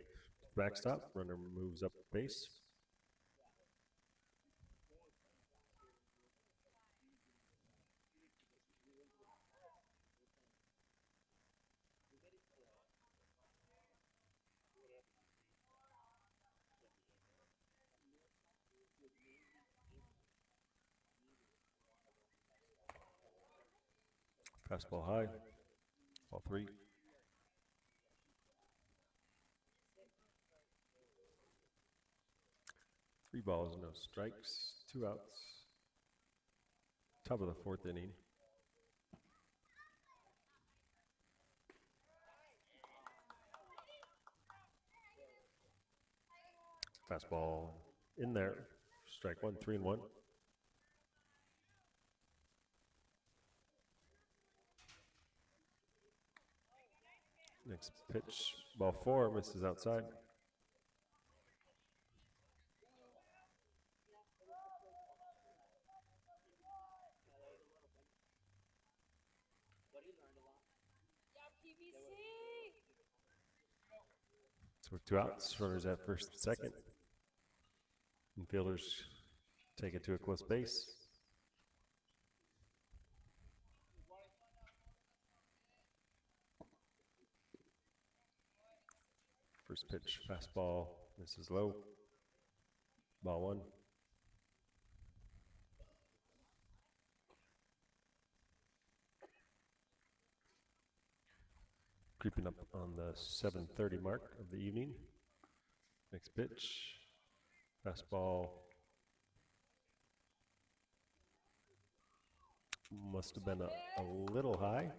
Backstop. Runner moves up base. Fastball high. Ball three. Three balls, no strikes, 2 outs. Top of the fourth inning. Fastball in there. Strike one, 3-1. Next pitch, ball four, misses outside. So with 2 outs, runners at first and second. Infielders take it to a close base. First pitch, fastball, misses low. Ball one. Creeping up on the 7:30 mark of the evening. Next pitch, fastball. Must have been a little high.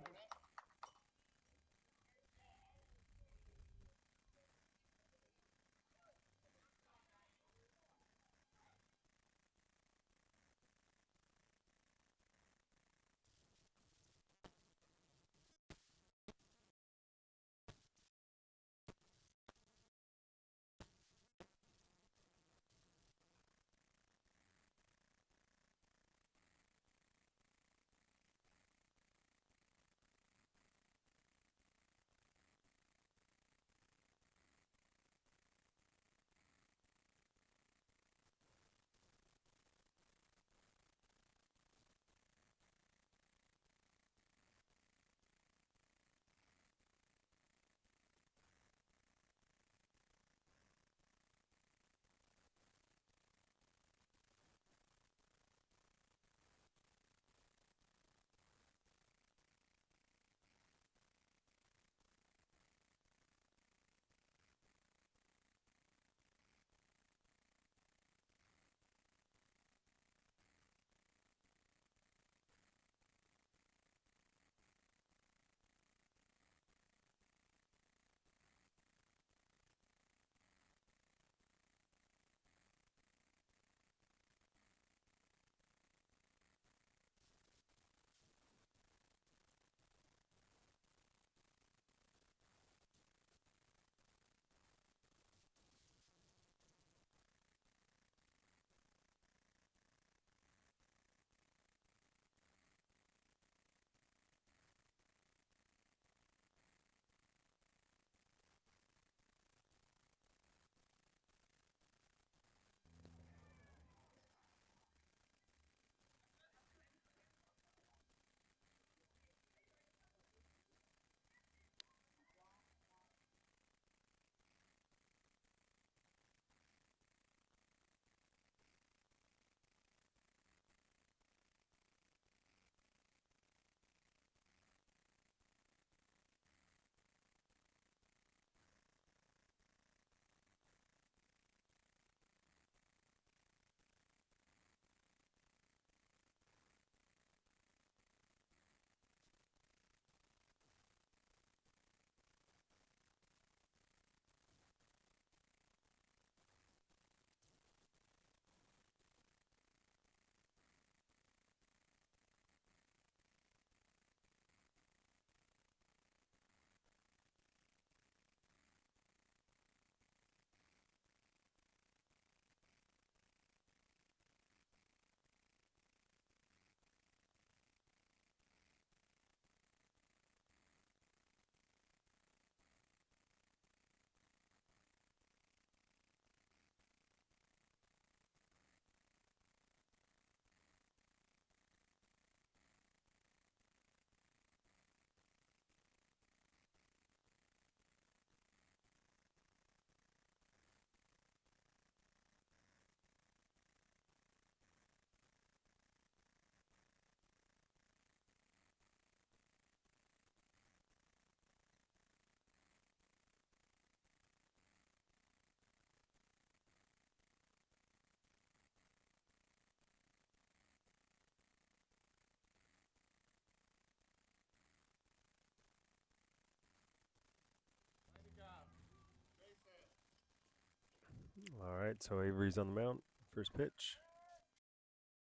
right, so Avery's on the mound. First pitch.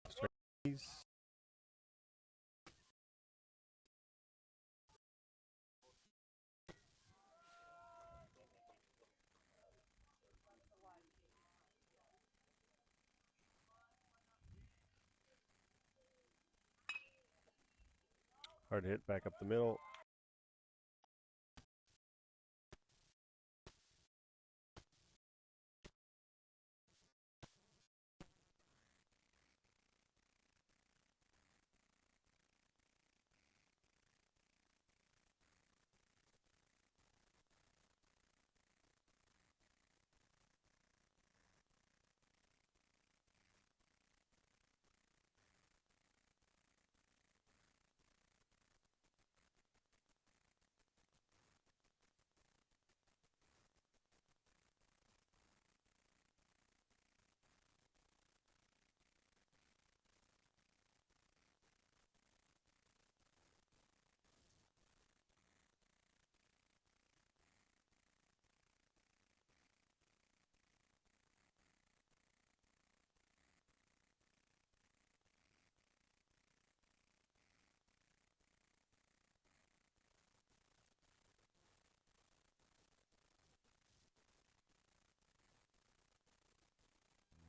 Strike. Hard hit back up the middle.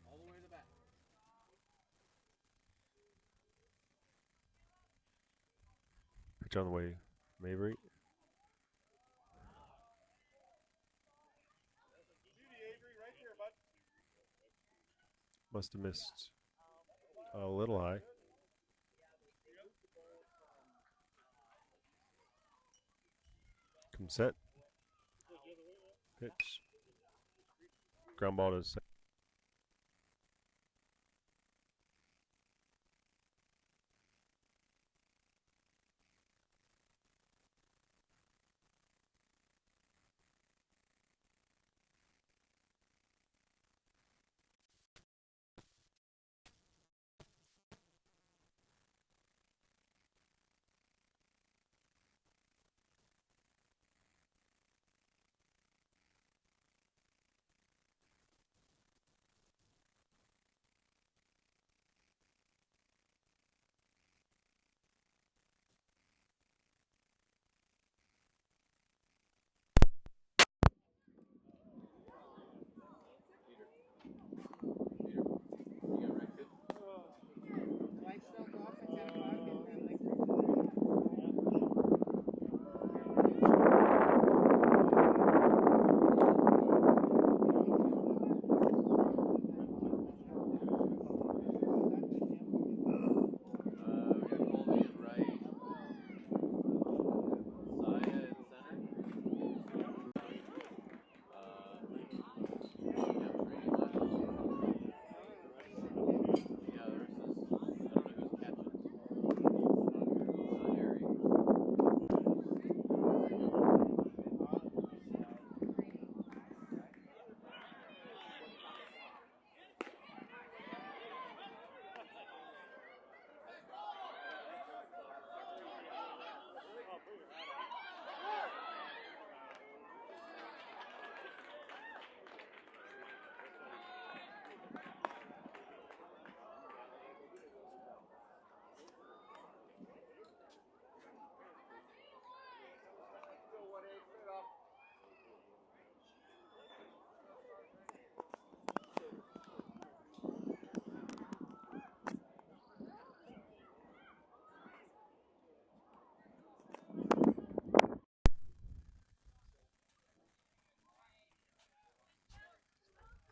All the way to the back. Pitch on the way, Avery. Must have missed a little high. Come set. Pitch. Ground ball to second.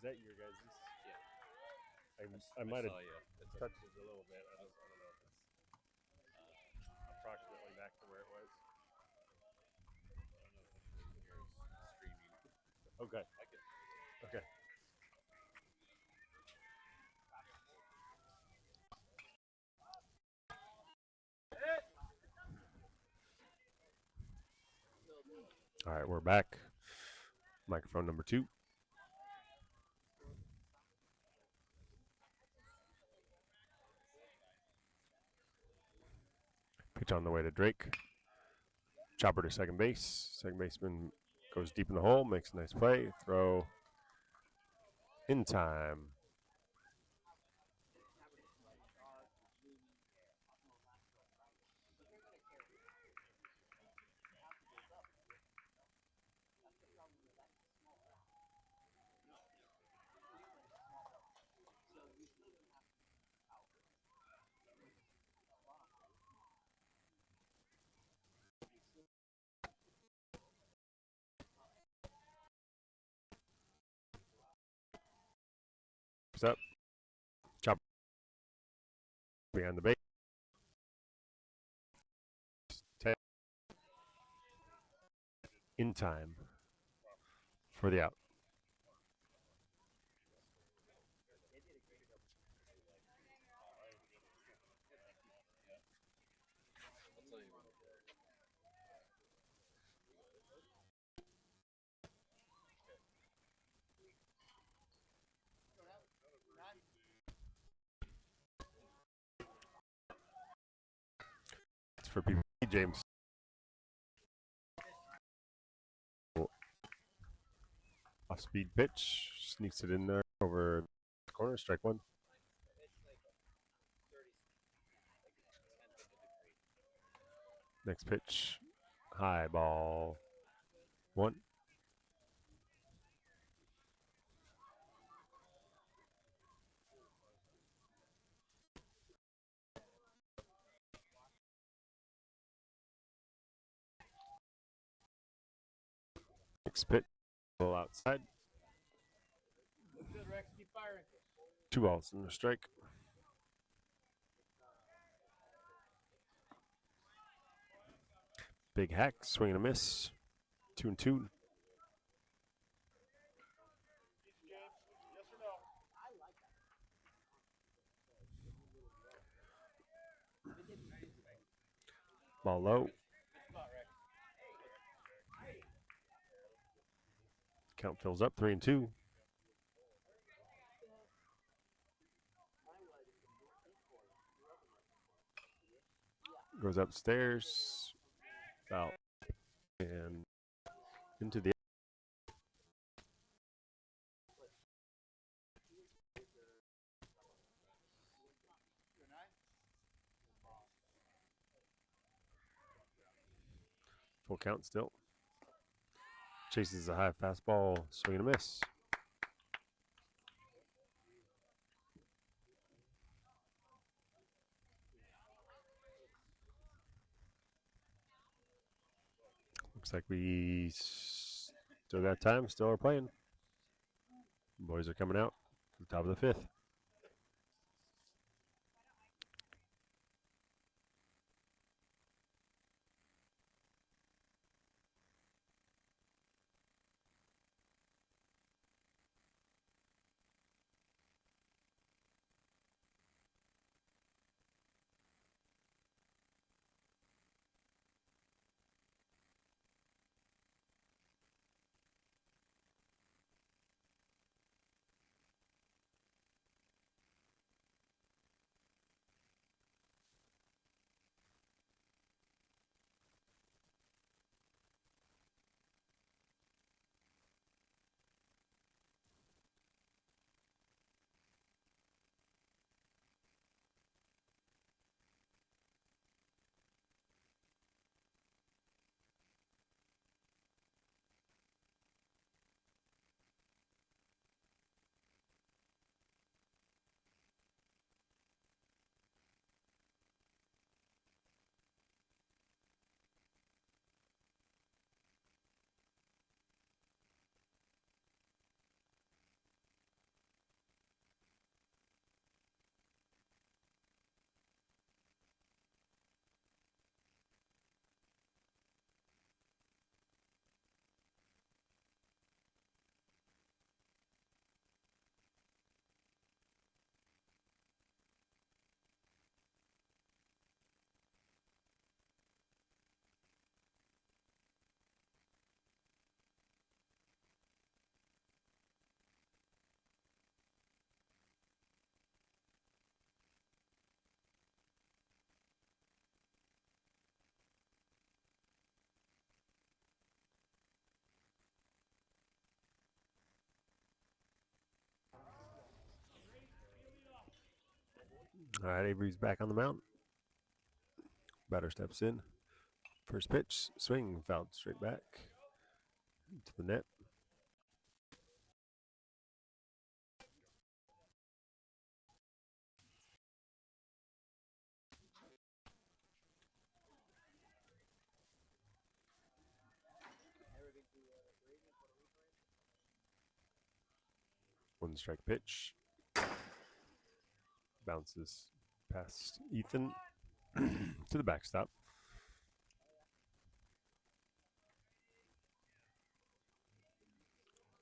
Is that your guys'? Yeah. I might have touched it a little bit. I don't know if it's approximately back to where it was. Okay. Okay. All right, we're back. Microphone number 2. Pitch on the way to Drake. Chopper to second base. Second baseman goes deep in the hole, makes a nice play. Throw In time. What's up? Chop behind the base. In time for the out. It's for PBC. James. Off speed pitch. Sneaks it in there over the corner. Strike one. Next pitch. High ball. One. Next pitch. Ball outside. Good, Rex. Keep firing. 2 balls and a strike. Big hack. Swing and a miss. 2-2. Yes or no? Ball low. Good spot, Rex. Count fills up. 3-2. Goes upstairs. Foul. And into the full count still. Chases a high fastball. Swing and a miss. Looks like we still got time. Still are playing. Boys are coming out. To the top of the fifth. All right, Avery's back on the mound. Batter steps in. First pitch, swing, fouled straight back to the net. One strike pitch. Bounces past Ethan to the backstop.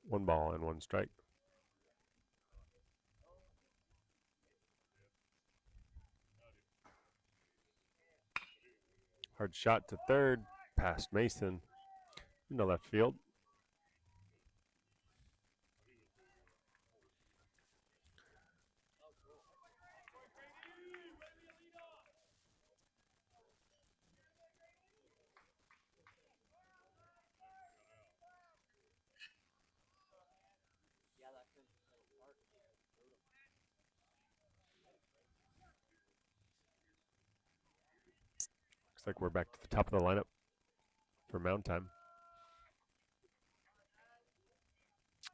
One ball and one strike. Hard shot to third, past Mason into left field. Looks like we're back to the top of the lineup for mound time.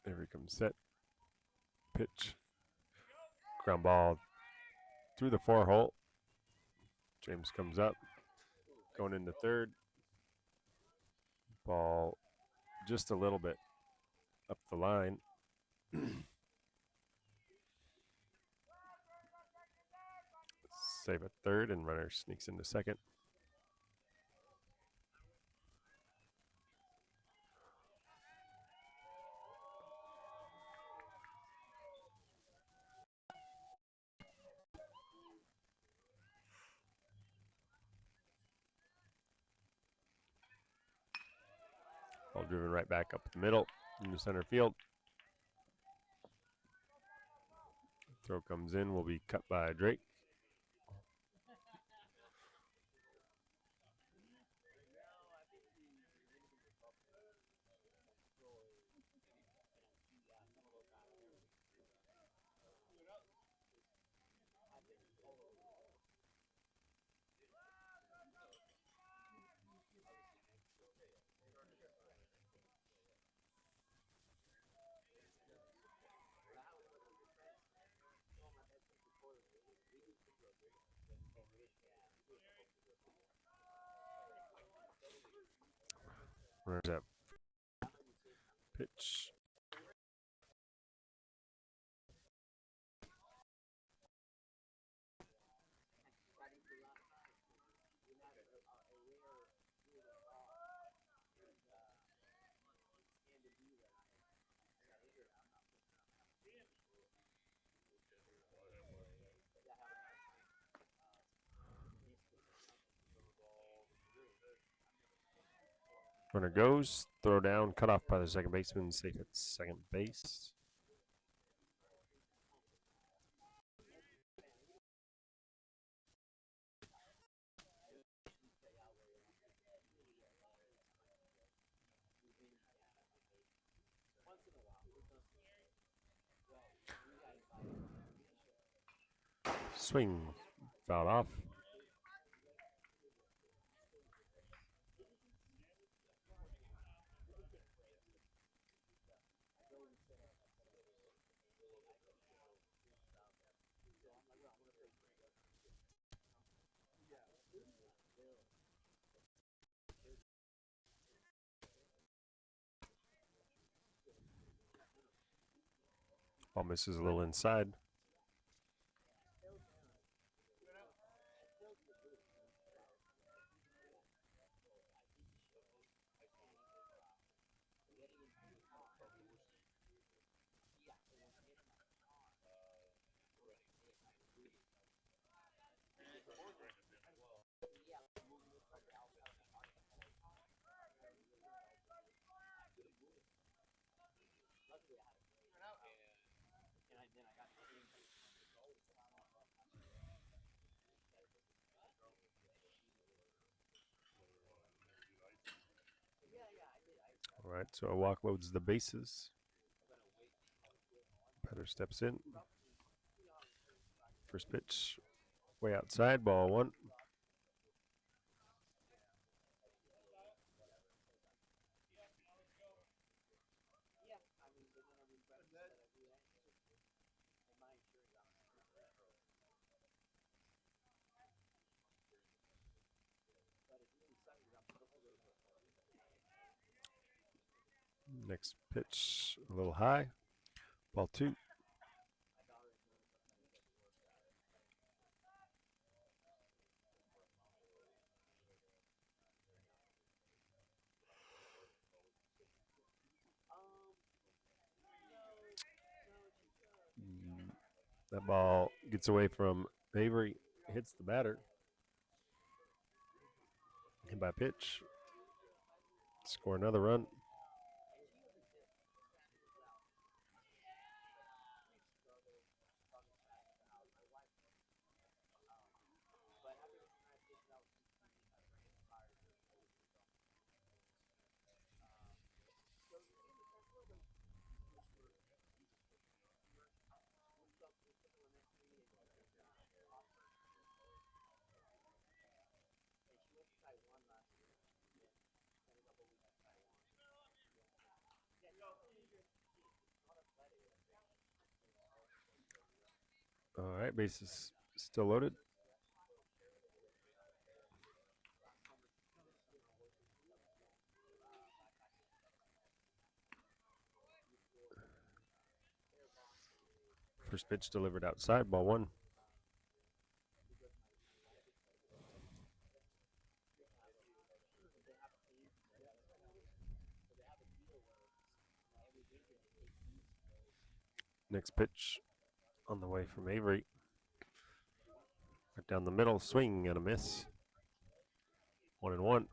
There he comes set. Pitch. Ground ball through the 4-hole. James comes up. Going into third. Ball just a little bit up the line. Save at third, and runner sneaks into second. Ball driven right back up the middle into center field. Throw comes in, will be cut by Drake. Runner's up. Pitch. Runner goes, throw down, cut off by the second baseman, safe at second base. Swing, fouled off. Ball misses a little inside. All right, so a walk loads the bases. Batter steps in. First pitch, Way outside, ball one. Next pitch, a little high. Ball two. That ball gets away from Avery, hits the batter. Hit by pitch. Score another run. All right, bases still loaded. First pitch delivered outside, ball one. Next pitch on the way from Avery. Right down the middle, swing and a miss. 1-1.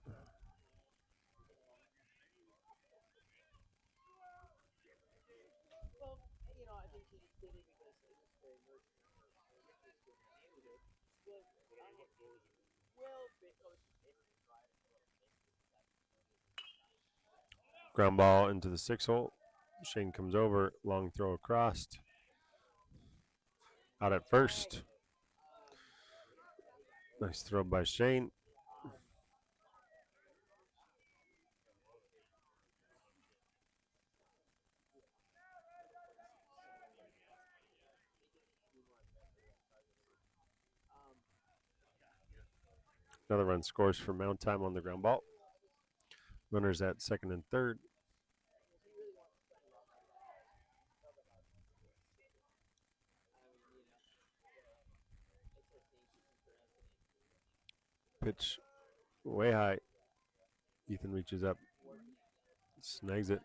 Ground ball into the 6-hole. Shane comes over, long throw across. Out at first. Nice throw by Shane. Another run scores for Mound Time on the ground ball. Runners at second and third. Pitch way high. Ethan reaches up, snags it.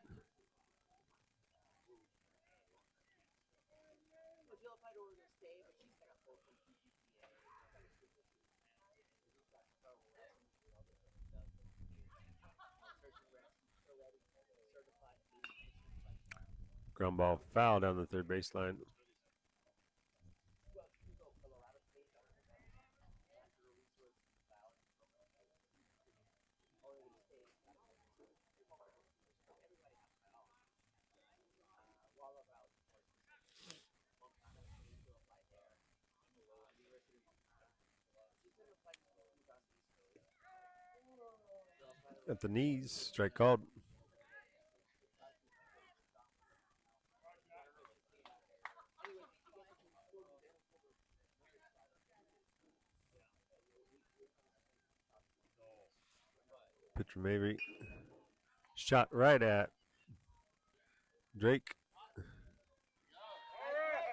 Ground ball foul down the third baseline. At the knees, strike called. Pitch from Avery. Shot right at Drake.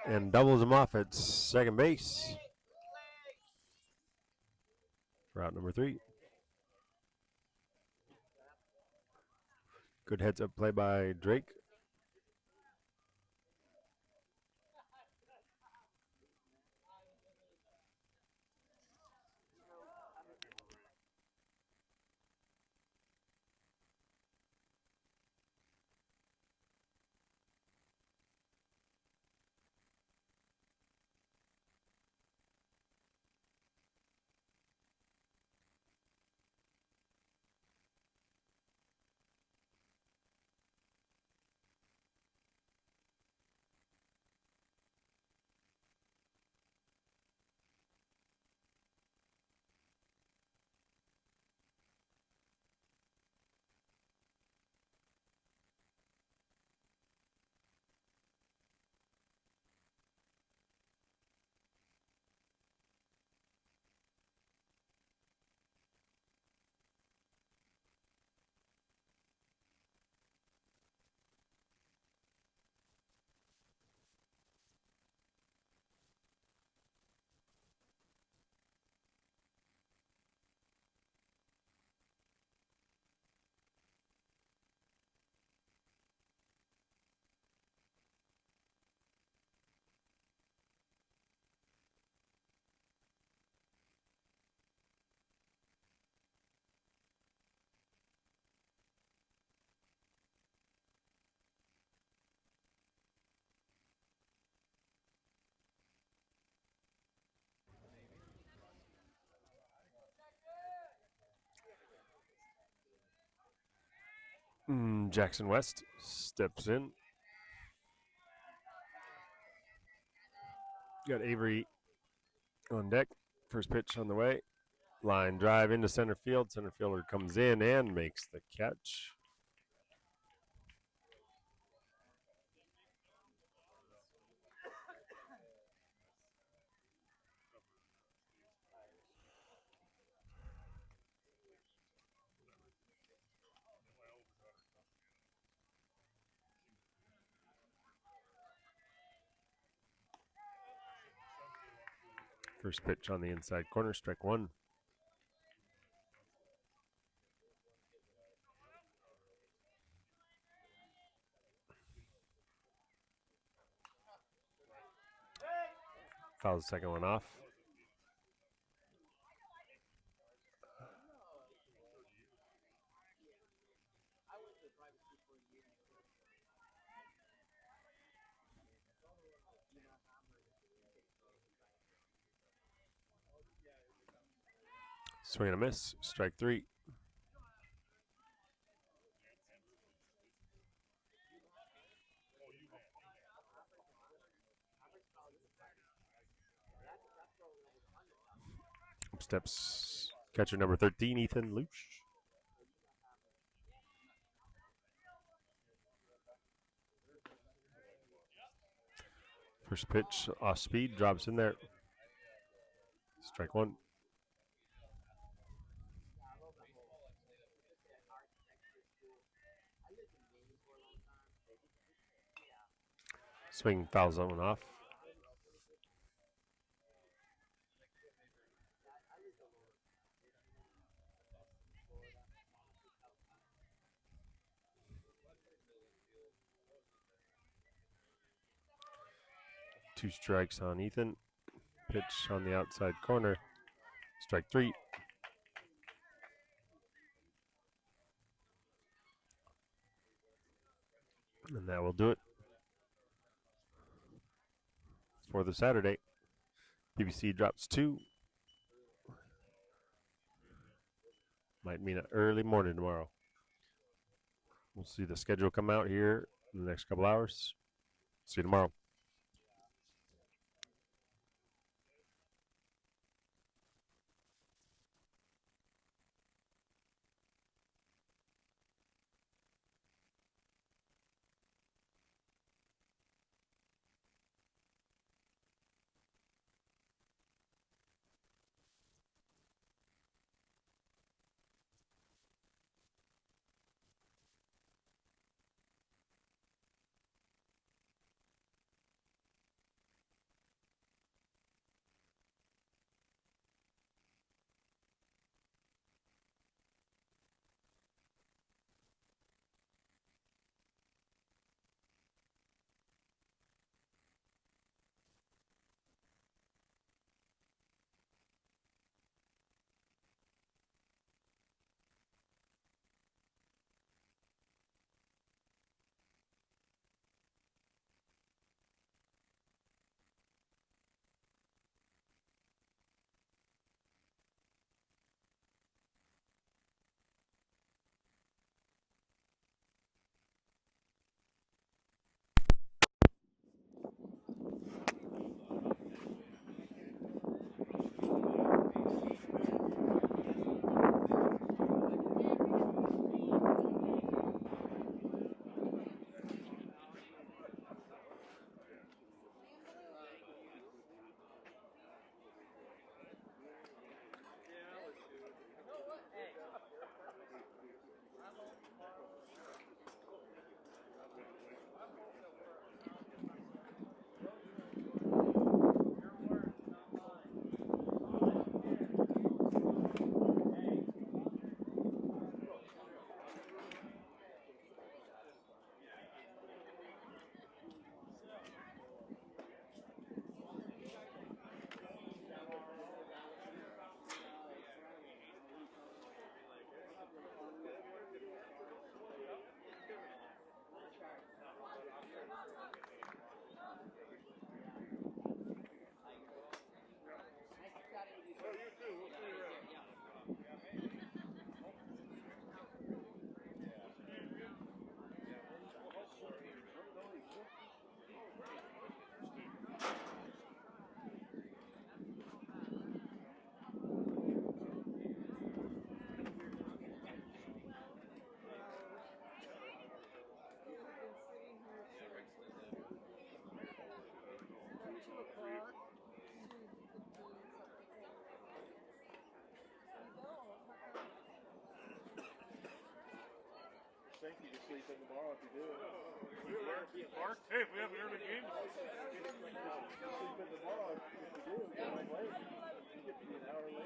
And doubles him off at second base. For out number 3. Good heads up play by Drake. Jackson West steps in. Got Avery on deck. First pitch on the way. Line drive into center field. Center fielder comes in and makes the catch. First pitch on the inside corner, strike one. Fouls the second one off. Swing and a miss, strike three. Up steps catcher number 13, Ethan Luch. First pitch off speed, drops in there. Strike one. Swing fouls that one off. Two strikes on Ethan. Pitch on the outside corner. Strike three. And that will do it for the Saturday. PBC drops 2. Might mean an early morning tomorrow. We'll see the schedule come out here in the next couple hours. See you tomorrow. Mark, hey, if we have an early game. Sleep in the bar. If you do, you're late. You get to be an hour late.